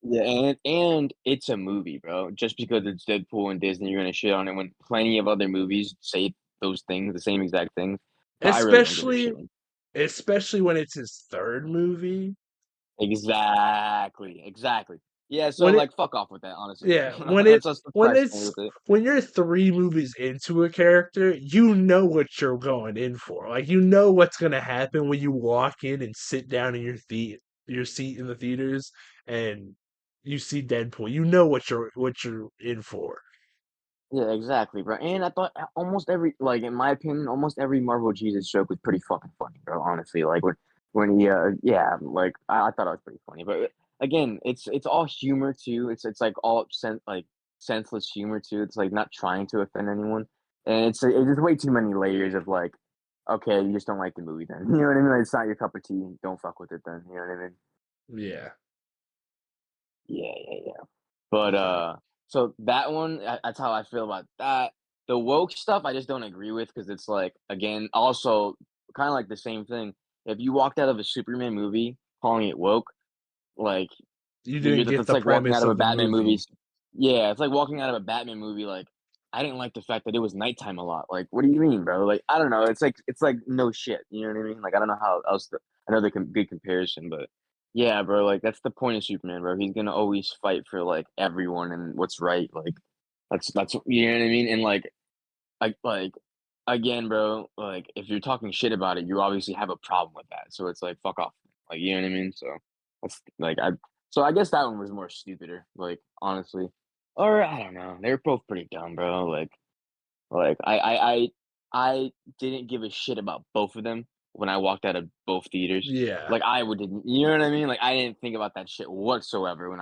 S1: Yeah, and it's a movie, bro. Just because it's Deadpool and Disney, you're gonna shit on it when plenty of other movies say those things, the same exact things. So I really don't give a
S2: Especially
S1: shit.
S2: especially when it's his third movie.
S1: Exactly, exactly. Yeah, so
S2: When it
S1: like fuck off with that, honestly.
S2: Yeah,
S1: That's just
S2: when
S1: surprised me
S2: it's
S1: with it.
S2: when you're three movies into a character, you know what you're going in for. Like you know what's gonna happen when you walk in and sit down in your seat in the theaters and you see Deadpool. You know what you're in for.
S1: Yeah, exactly, bro. And I thought almost every, like, in my opinion, almost every Marvel Jesus joke was pretty fucking funny, bro. Honestly, like when he, yeah, like I thought it was pretty funny. But again, it's all humor too. It's like all senseless humor too. It's like not trying to offend anyone, and it's just way too many layers of like, okay, you just don't like the movie then. You know what I mean? Like, it's not your cup of tea. Don't fuck with it then. You know what I mean?
S2: Yeah.
S1: Yeah, yeah, yeah. But,
S2: Okay.
S1: so that one, that's how I feel about that. The woke stuff, I just don't agree with because it's like, again, also kind of like the same thing. If you walked out of a Superman movie calling it woke, like
S2: You didn't get
S1: that's
S2: the
S1: like walking out
S2: premise
S1: of a
S2: of the
S1: Batman movie.
S2: movie.
S1: Yeah, it's like walking out of a Batman movie. Like, I didn't like the fact that it was nighttime a lot. Like, what do you mean, bro? Like, I don't know. It's like no shit. You know what I mean? Like, I don't know how else. Another good comparison, but yeah, bro. Like, that's the point of Superman, bro. He's gonna always fight for like everyone and what's right. Like, that's you know what I mean. And like again, bro. Like, if you're talking shit about it, you obviously have a problem with that. So it's like fuck off. Like, you know what I mean? So that's like I. So I guess that one was more stupider. Like, honestly, or I don't know. They were both pretty dumb, bro. Like I didn't give a shit about both of them when I walked out of both theaters.
S2: Yeah.
S1: Like I would didn't, you know what I mean? Like I didn't think about that shit whatsoever when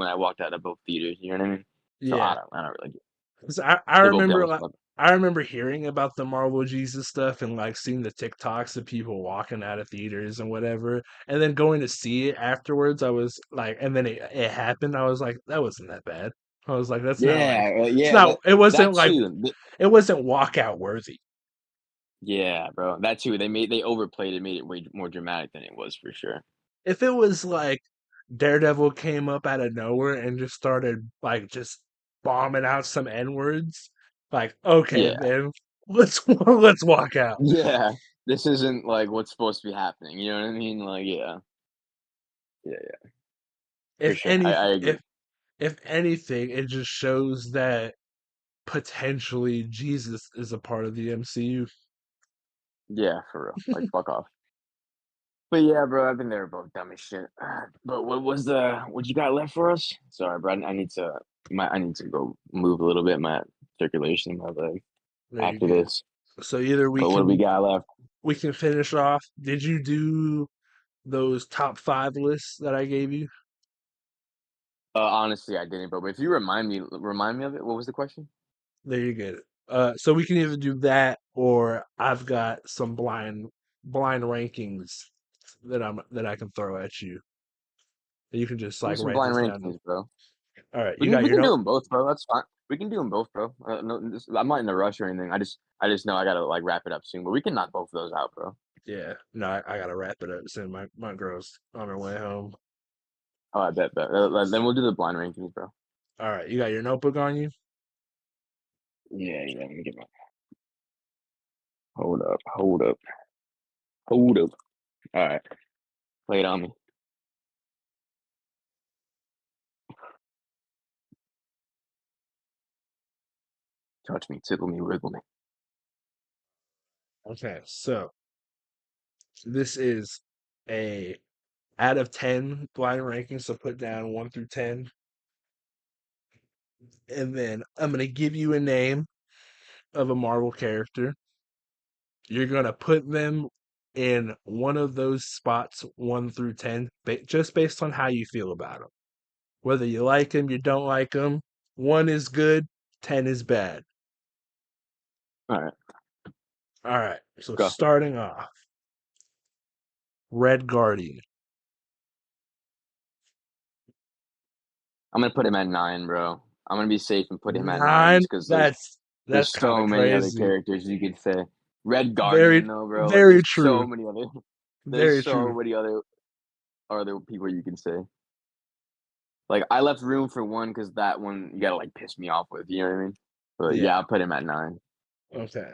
S1: I walked out of both theaters. You know what I mean? So
S2: Yeah.
S1: I don't really.
S2: 'Cause I
S1: They're both dumb
S2: remember
S1: as
S2: like
S1: fuck.
S2: I remember hearing about the Marvel Jesus stuff and like seeing the TikToks of people walking out of theaters and whatever, and then going to see it afterwards. I was like, and then it happened. I was like, that wasn't that bad. I was like, that's not like
S1: Yeah,
S2: it's
S1: yeah,
S2: not. It
S1: that
S2: wasn't like
S1: too.
S2: it wasn't walkout worthy.
S1: Yeah, bro, that too. They overplayed it, made it way more dramatic than it was for sure.
S2: If it was like Daredevil came up out of nowhere and just started like just bombing out some N words, like okay,
S1: Yeah,
S2: then let's walk out.
S1: yeah. This isn't like what's supposed to be happening. You know what I mean? Like, yeah, yeah, yeah, for
S2: If
S1: sure.
S2: any
S1: I agree.
S2: if anything, it just shows that potentially Jesus is a part of the MCU.
S1: Yeah, for real. Like, fuck off. But yeah, bro, I think they were both dumb as shit. But what you got left for us? Sorry, bro. I need to go move a little bit my circulation in my leg
S2: There you
S1: after
S2: go.
S1: this.
S2: So either
S1: But what do we got left?
S2: we can finish off. Did you do those top five lists that I gave you?
S1: Honestly, I didn't, bro. But if you remind me of it. What was the question?
S2: There you get it. So we can either do that or I've got some blind rankings that I can throw at you. You can just
S1: Give me
S2: like
S1: some
S2: write
S1: blind
S2: this down.
S1: rankings, bro.
S2: All right, you got
S1: We
S2: your
S1: can do
S2: note.
S1: them both, bro. That's fine. We can do them both, bro. No, I'm not in a rush or anything. I just know I gotta like wrap it up soon. But we can knock both of those out, bro.
S2: Yeah, no, I gotta wrap it up soon. My girl's on her way home.
S1: Oh, I bet. Then we'll do the blind rankings, bro.
S2: All right, you got your notebook on you?
S1: Yeah, yeah. Let me get my hold up, hold up, hold up. All right, lay it on me. Touch me, tickle me, wiggle me.
S2: Okay, so this is a out of 10 blind ranking, so put down 1 through 10. And then I'm going to give you a name of a Marvel character. You're going to put them in one of those spots 1 through 10, just based on how you feel about them. Whether you like him, you don't like him. 1 is good, 10 is bad.
S1: All right,
S2: All right. So
S1: go.
S2: starting off, Red Guardian.
S1: I'm gonna put him at 9, bro. I'm gonna be safe and put him at 9
S2: 9.
S1: just because
S2: That's
S1: there's
S2: kind of
S1: so many other
S2: crazy.
S1: characters you could say. Red
S2: Very
S1: Guardian though, bro. Like
S2: very
S1: there's
S2: true.
S1: so many other there's
S2: Very
S1: so
S2: true.
S1: many other people you can say. Like I left room for one because that one you gotta like piss me off with. You know what I mean? But yeah,
S2: Yeah.
S1: I'll put him at 9.
S2: Okay.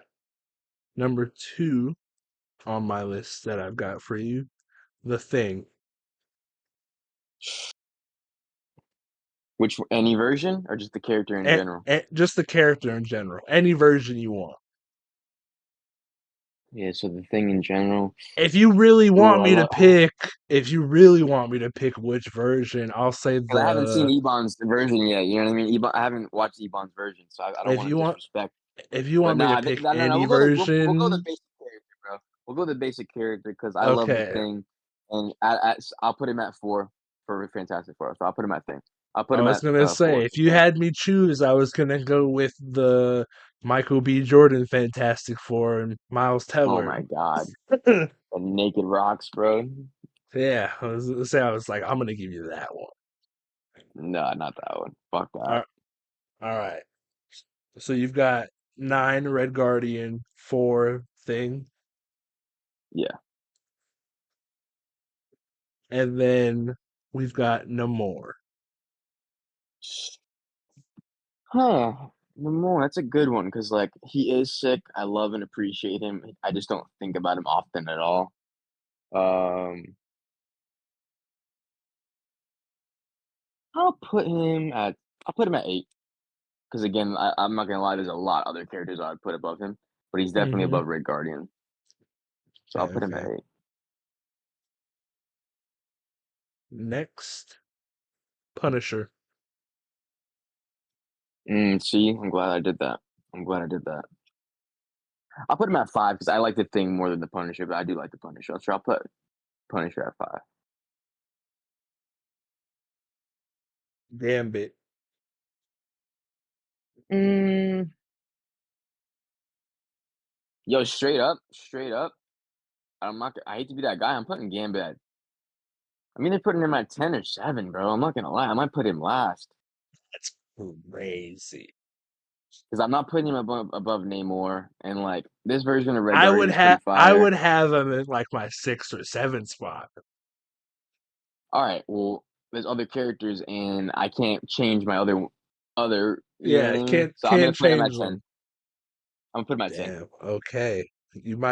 S2: Number 2 on my list that I've got for you, The Thing.
S1: Which any version or just the character in general?
S2: Just the character in general. Any version you want.
S1: Yeah, so the thing in general.
S2: If you really
S1: Ooh,
S2: want
S1: I
S2: me to
S1: love
S2: pick, if you really want me to pick which version, I'll say
S1: because I haven't seen
S2: the
S1: Ebon's version yet. You know what I mean? I haven't watched Ebon's version, so I don't
S2: if
S1: want
S2: you
S1: to
S2: want
S1: disrespect.
S2: if you
S1: But
S2: want me to
S1: nah,
S2: pick
S1: no.
S2: any
S1: We'll go the
S2: version,
S1: basic character, bro. We'll go the basic character because I love the
S2: okay.
S1: thing, and I'll put him at 4 for Fantastic Four. So I'll put him at thing. I'll put
S2: I
S1: him
S2: was
S1: at
S2: gonna say
S1: 4
S2: if
S1: for
S2: you
S1: thing.
S2: had me choose, I was gonna go with the Michael B. Jordan Fantastic Four and Miles
S1: Oh
S2: Teller.
S1: my god, the naked rocks, bro.
S2: Yeah, I was gonna say I was like, I'm gonna give you that one.
S1: No, not that one. Fuck that.
S2: All all right. So you've got 9 Red Guardian, 4 Thing,
S1: Yeah.
S2: and then we've got no more.
S1: Huh. More. That's a good one because like he is sick. I love and appreciate him. I just don't think about him often at all. Um, I'll put him at I'll put him at 8 because again, I'm not gonna lie. There's a lot of other characters I'd put above him, but he's definitely
S2: Mm-hmm.
S1: above Red Guardian. So I'll
S2: Okay,
S1: put him at
S2: okay.
S1: 8.
S2: Next, Punisher.
S1: See, I'm glad I did that. I'm glad I did that. I'll put him at 5 because I like the Thing more than the Punisher, but I do like the Punisher. So I'll put Punisher at 5.
S2: Gambit.
S1: Mm, yo, straight up. I'm not. I hate to be that guy. I'm putting Gambit at I'm either putting him at 10 or 7, bro. I'm not gonna lie. I might put him last
S2: That's crazy.
S1: because I'm not putting him above Namor. And like this version of Red
S2: I
S1: Guardian
S2: would
S1: is pretty
S2: have I
S1: fire.
S2: would have him in like my 6 or 7 spot.
S1: All right, well, there's other characters, and I can't change my other. You know what
S2: Yeah,
S1: I mean? So I'm gonna
S2: can't
S1: put him
S2: change
S1: at 10.
S2: them.
S1: I'm gonna put him at 10.
S2: Damn. Okay.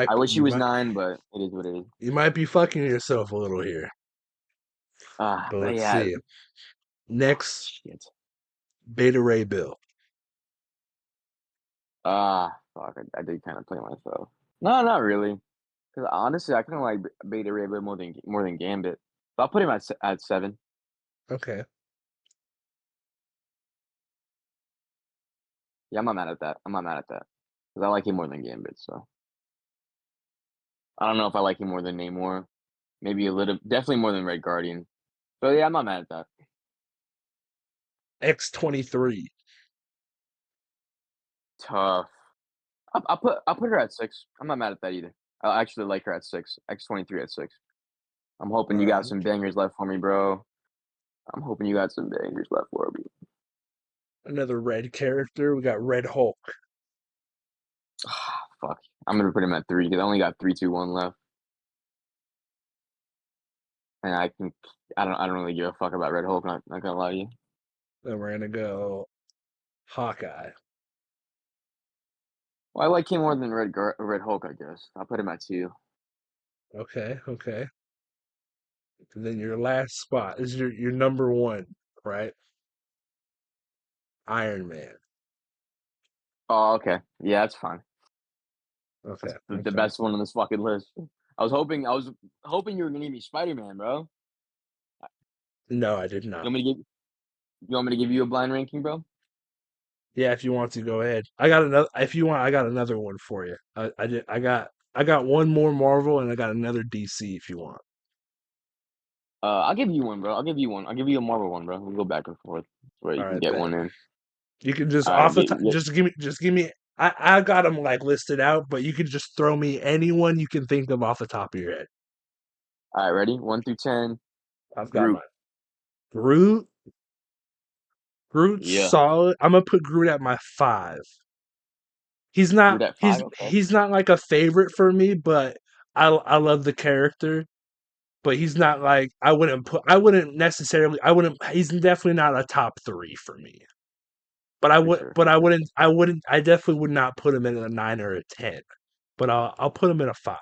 S1: I wish he was 9, but it is what it is.
S2: You might be fucking yourself a little here. But
S1: But
S2: let's
S1: yeah,
S2: see. Next,
S1: shit.
S2: Beta Ray Bill.
S1: Fuck. I did kind of play myself. No, not really. Because honestly, I kind of like Beta Ray Bill more than Gambit. So I'll put him at 7.
S2: Okay.
S1: Yeah, I'm not mad at that. I'm not mad at that because I like him more than Gambit. So I don't know if I like him more than Namor. Maybe a little, definitely more than Red Guardian. So yeah, I'm not mad at that.
S2: X-23.
S1: Tough. I'll put her at 6. I'm not mad at that either. I actually like her at 6. X-23 at 6. I'm hoping you got some bangers left for me, bro. I'm hoping you got some bangers left for me.
S2: Another red character. We got Red Hulk.
S1: Fuck. I'm gonna put him at 3 because I only got 3, 2, 1 left, and I don't really give a fuck about Red Hulk. Not gonna lie to you.
S2: Then we're gonna go Hawkeye.
S1: Well, I like him more than Red Hulk, I guess. I'll put him at 2.
S2: Okay, okay. And then your last spot is your number one, right? Iron Man.
S1: Oh, okay. Yeah, that's fine.
S2: Okay,
S1: That's the
S2: okay.
S1: best one on this fucking list. I was hoping you were gonna give me Spider-Man, bro.
S2: No, I did
S1: You
S2: not.
S1: want me to give you want me to give you a blind ranking, bro?
S2: Yeah, if you want to go ahead. I got another if you want, I got another one for you. I got one more Marvel and I got another DC if you want.
S1: I'll give you one, bro. I'll give you one. I'll give you a Marvel one, bro. We'll go back and forth where you
S2: All
S1: can
S2: right,
S1: get
S2: bet.
S1: one in.
S2: You can just
S1: All right,
S2: off the top, just give me. I got them like listed out, but you can just throw me anyone you can think of off the top of your head.
S1: all right, ready? 1 through 10.
S2: I've got
S1: Groot.
S2: mine. Groot, Groot,
S1: Yeah.
S2: solid. I'm gonna put Groot at my five. He's
S1: Groot
S2: not.
S1: at five. Okay.
S2: He's not like a favorite for me, but I love the character. But he's not like I wouldn't necessarily I wouldn't he's definitely not a top three for me.
S1: For sure.
S2: But
S1: For sure.
S2: I wouldn't I definitely would not put him in a nine or a 10. But I'll put him in a five.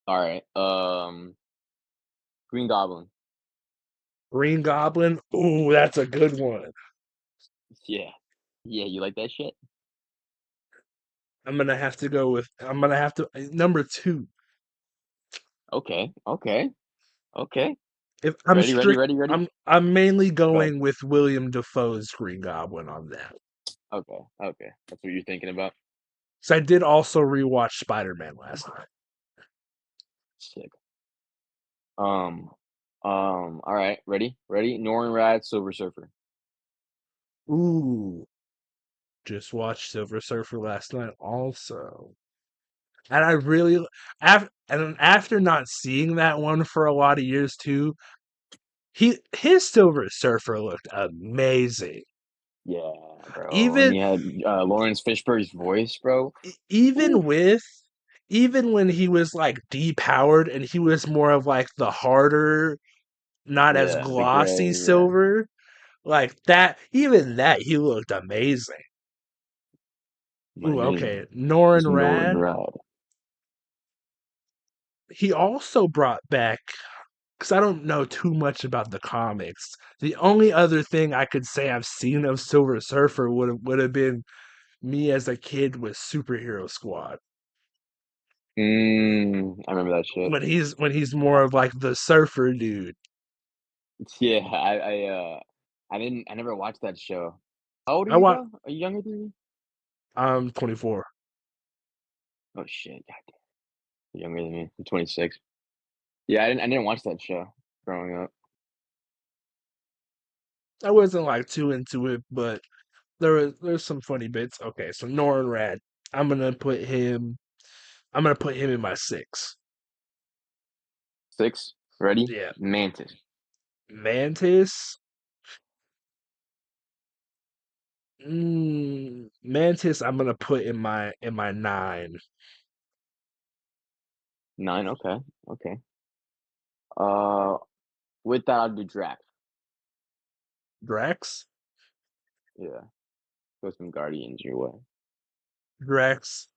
S1: All right. Green Goblin.
S2: Green Goblin, ooh, that's a good one.
S1: Yeah. Yeah. You like that shit?
S2: I'm gonna have to number two.
S1: Okay. Okay. Okay.
S2: If I'm
S1: Ready? Ready?
S2: strict
S1: Ready? Ready?
S2: I'm mainly
S1: Go.
S2: going with William Defoe's Green Goblin on that.
S1: Okay. Okay. That's what you're thinking about.
S2: So I did also rewatch Spider-Man last night.
S1: Sick. All right. Ready? Ready? Norrin Rad, Silver Surfer.
S2: Ooh, just watched Silver Surfer last night also. And I really after not seeing that one for a lot of years too, his Silver Surfer looked amazing.
S1: Yeah, bro. And
S2: Even
S1: you had Lawrence Fishburne's voice, bro. Ooh.
S2: even with even when he was like depowered and he was more of like the harder, not as
S1: Yeah, the gray.
S2: glossy
S1: Yeah.
S2: silver, like that, even that he looked amazing.
S1: My
S2: Ooh,
S1: name
S2: okay.
S1: is
S2: Norin
S1: Norrin
S2: Rad.
S1: Rad.
S2: He also brought back because I don't know too much about the comics. The only other thing I could say I've seen of Silver Surfer would have been me as a kid with Superhero Squad
S1: I remember that shit.
S2: when he's more of like the surfer dude.
S1: Yeah, I never watched that show. How old are
S2: I
S1: you,
S2: want
S1: bro? Are you younger than me?
S2: I'm 24.
S1: Oh shit, God, you're younger than me. I'm 26. Yeah, I didn't watch that show growing up.
S2: I wasn't like too into it, but there's some funny bits. Okay, so Norin Rad. I'm gonna put him. I'm gonna put him in my six.
S1: 6, ready?
S2: Yeah,
S1: Mantis.
S2: Mantis. Mantis. I'm gonna put in my nine.
S1: 9, okay, okay. Uh, with that, I'll do Drax.
S2: Drax.
S1: Yeah, throw some Guardians your way.
S2: Drax.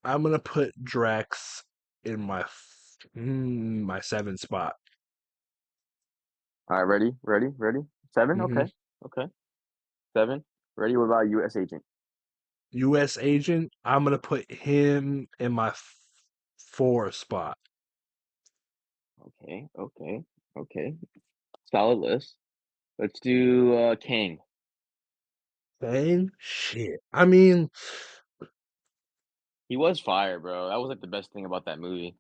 S2: I'm gonna put Drax in my seven spot.
S1: All right, ready, ready, ready. 7,
S2: hmm
S1: okay, okay. 7, ready. What about U.S. Agent?
S2: U.S. Agent. I'm gonna put him in my four spot.
S1: Okay, okay, okay. Solid list. Let's do Kang.
S2: Dang shit. I mean,
S1: He was fire, bro. That was like the best thing about that movie.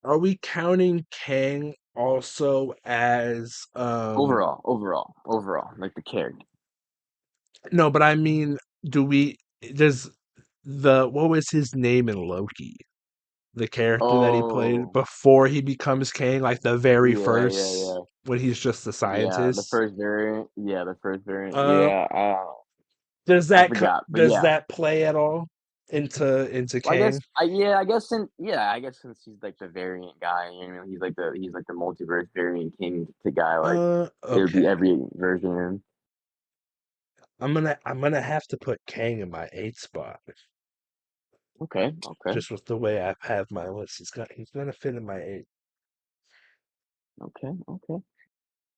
S2: are we counting Kang also as
S1: Overall, like the character.
S2: no, but I mean, do we does the what was his name in Loki? The character that he played
S1: Oh,
S2: before he becomes Kang, like the very
S1: yeah, yeah,
S2: first
S1: yeah,
S2: when he's just a
S1: yeah. The
S2: scientist.
S1: first variant. Yeah, the first variant.
S2: Uh,
S1: Yeah.
S2: does
S1: I forgot, but
S2: does
S1: yeah.
S2: that play at all into
S1: Well,
S2: Kang?
S1: I guess since he's like the variant guy, you know, he's like the multiverse variant king to guy. Like it would be
S2: Okay.
S1: every version.
S2: I'm gonna have to put Kang in my eighth spot.
S1: Okay, okay,
S2: Just with the way I have my list, he's gonna fit in my eight.
S1: okay, okay. I'm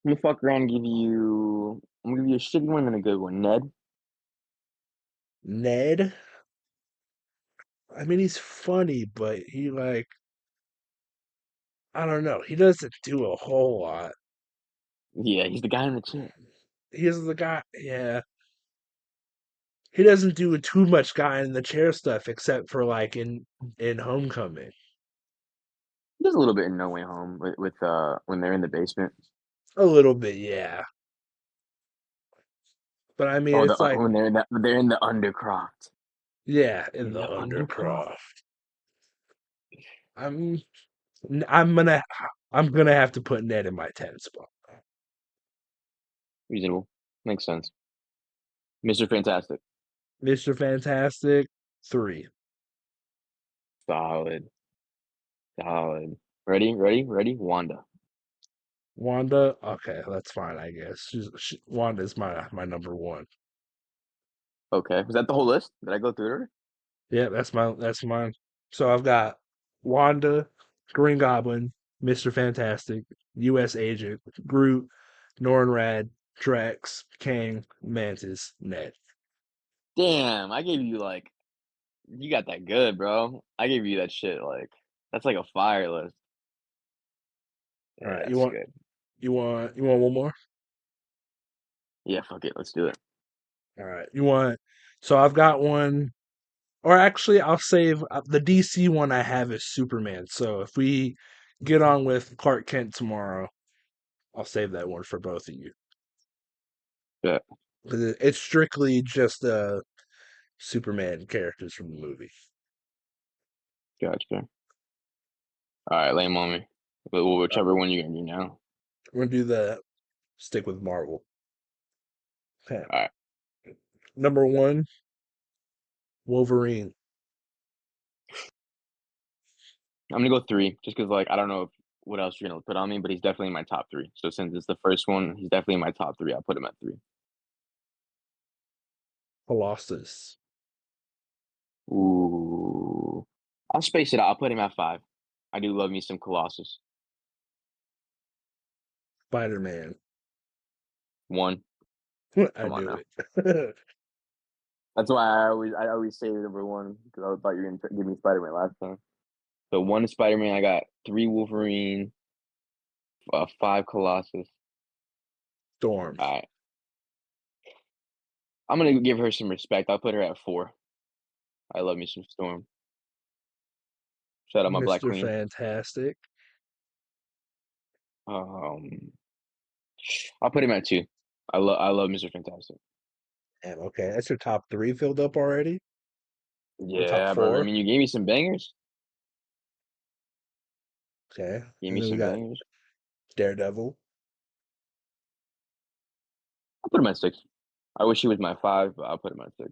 S1: gonna fuck around and give you. I'm gonna give you a shitty one and a good one. Ned.
S2: Ned. I mean, he's funny, but he like I don't know. He doesn't do a whole lot.
S1: Yeah, he's the guy in the chair.
S2: He's the guy. Yeah, he doesn't do too much guy in the chair stuff except for like in Homecoming.
S1: There's a little bit in No Way Home with when they're in the basement.
S2: A little bit, yeah. But I mean,
S1: Oh,
S2: it's like,
S1: when they're in the Undercroft.
S2: yeah, in
S1: In
S2: the
S1: the Undercroft.
S2: Undercroft. I'm I'm gonna I'm gonna have to put Ned in my 10 spot.
S1: Reasonable. Makes sense. Mr. Fantastic.
S2: Mr. Fantastic, 3.
S1: Solid. Solid. Ready? Wanda.
S2: Wanda, okay, that's fine, I guess. Wanda's my number one.
S1: Okay. Was that the whole list? Did I go through it?
S2: Yeah, that's mine. So I've got Wanda, Green Goblin, Mr. Fantastic, U.S. Agent, Groot, Nornrad, Drax, Kang, Mantis, Ned.
S1: Damn, I gave you like you got that good, bro. I gave you that shit like that's like a fire list.
S2: All
S1: Yeah,
S2: right,
S1: that's good.
S2: you want one more?
S1: Yeah, fuck it. Let's do it.
S2: All right, you want. So I've got one, or actually, I'll save the DC one I have is Superman. So if we get on with Clark Kent tomorrow, I'll save that one for both of you.
S1: Yeah,
S2: 'Cause it's strictly just Superman characters from the movie.
S1: gotcha. All right, lay 'em on me.
S2: Uh,
S1: Whichever one you're gonna do now.
S2: we're gonna do the stick with Marvel. Okay.
S1: All right,
S2: Number one, Wolverine.
S1: I'm gonna go three, just because like I don't know what else you're gonna put on me, but he's definitely in my top three. So since it's the first one, he's definitely in my top three. I'll put him at three.
S2: Colossus.
S1: Ooh, I'll space it out. I'll put him at five. I do love me some Colossus.
S2: Spider-Man.
S1: One.
S2: I
S1: Come on
S2: knew
S1: now.
S2: it.
S1: That's why I always say number one because I thought you were gonna give me Spider Man last time. So one is Spider Man. I got three Wolverine, five Colossus.
S2: Storm.
S1: All right, I'm gonna give her some respect. I'll put her at four. I love me some Storm. Shout out my Black
S2: Mr.
S1: Queen.
S2: Fantastic.
S1: Um, I'll put him at two. I love Mr. Fantastic.
S2: And okay, that's your top three filled up already? Or top
S1: Yeah, brother. I
S2: four?
S1: mean, you gave me some bangers.
S2: Okay.
S1: Gave
S2: And
S1: me
S2: then we
S1: some
S2: got
S1: bangers.
S2: Daredevil,
S1: I'll put him at six. I wish he was my five, but I'll put him at six.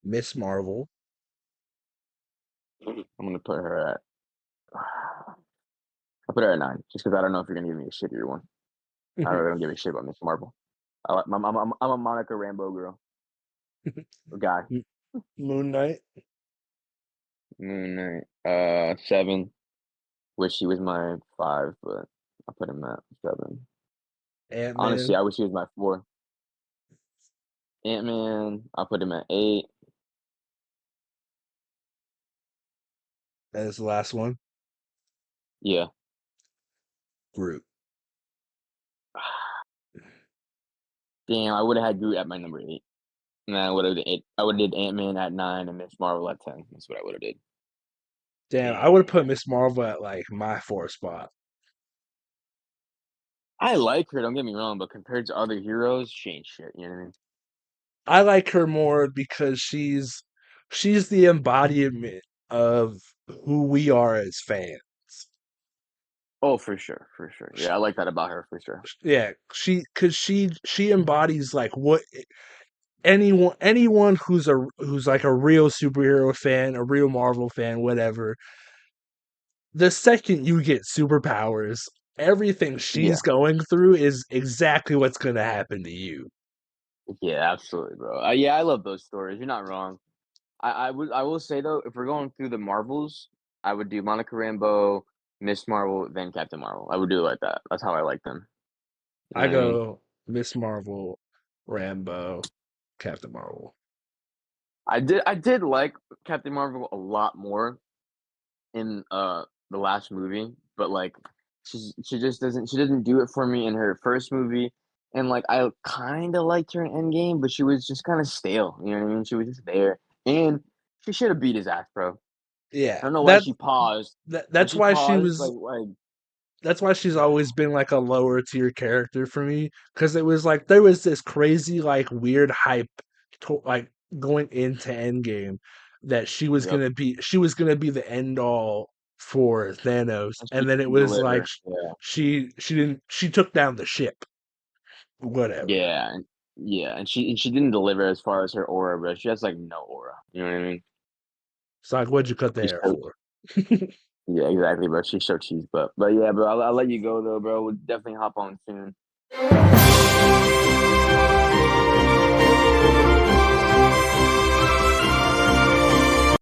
S2: Miss Marvel,
S1: I'm gonna put her at. I'll put her at nine, just because I don't know if you're gonna give me a shittier one. I really don't give a shit about Miss Marvel. I'm a Monica Rambeau girl guy.
S2: Moon Knight,
S1: Moon Knight. Seven. Wish he was my five, but I'll put him at seven. Honestly,
S2: Ant-Man,
S1: I wish he was my four. Ant Man. I'll put him at eight.
S2: and it's the last one,
S1: Yeah.
S2: Groot.
S1: Damn, I would have had Groot at my number eight. And then I would have did I would have did Ant Man at nine and Miss Marvel at 10. That's what I would have did.
S2: Damn, I would have put
S1: Damn.
S2: Miss Marvel at like my fourth spot.
S1: I like her, don't get me wrong, but compared to other heroes, she ain't shit. You know what I mean?
S2: I like her more because she's the embodiment of who we are as fans.
S1: Oh, for sure, for sure. Yeah, I like that about her for sure.
S2: Yeah, she embodies like what anyone who's like a real superhero fan, a real Marvel fan, whatever. The second you get superpowers, everything she's
S1: Yeah,
S2: going through is exactly what's going to happen to you.
S1: yeah, absolutely, bro. Yeah, I love those stories. You're not wrong. I will say though, if we're going through the Marvels, I would do Monica Rambeau, Miss Marvel, then Captain Marvel. I would do it like that. That's how I like them. You
S2: I
S1: know what I mean?
S2: go Miss Marvel, Rambo, Captain Marvel.
S1: I did like Captain Marvel a lot more in the last movie, but like she just doesn't do it for me in her first movie, and like I kind of liked her in Endgame, but she was just kind of stale. You know what I mean? She was just there, and she should have beat his ass, bro.
S2: Yeah,
S1: I don't know why she paused. When
S2: that's
S1: she
S2: why she
S1: paused,
S2: was.
S1: like
S2: That's why she's always been like a lower tier character for me, because it was like there was this crazy like weird hype like going into Endgame that
S1: yep,
S2: she was gonna be the end all for Thanos,
S1: and she
S2: and then it
S1: didn't
S2: was like
S1: deliver. Yeah,
S2: she didn't she took down the ship. Whatever.
S1: yeah, yeah, and she didn't deliver as far as her aura, bro. She has like no aura. You know what I mean?
S2: It's like, what'd you cut the
S1: She's
S2: hair
S1: so
S2: for?
S1: yeah, exactly, bro. She's so cheese, but yeah, bro. I'll let you go though, bro. We'll definitely hop on soon.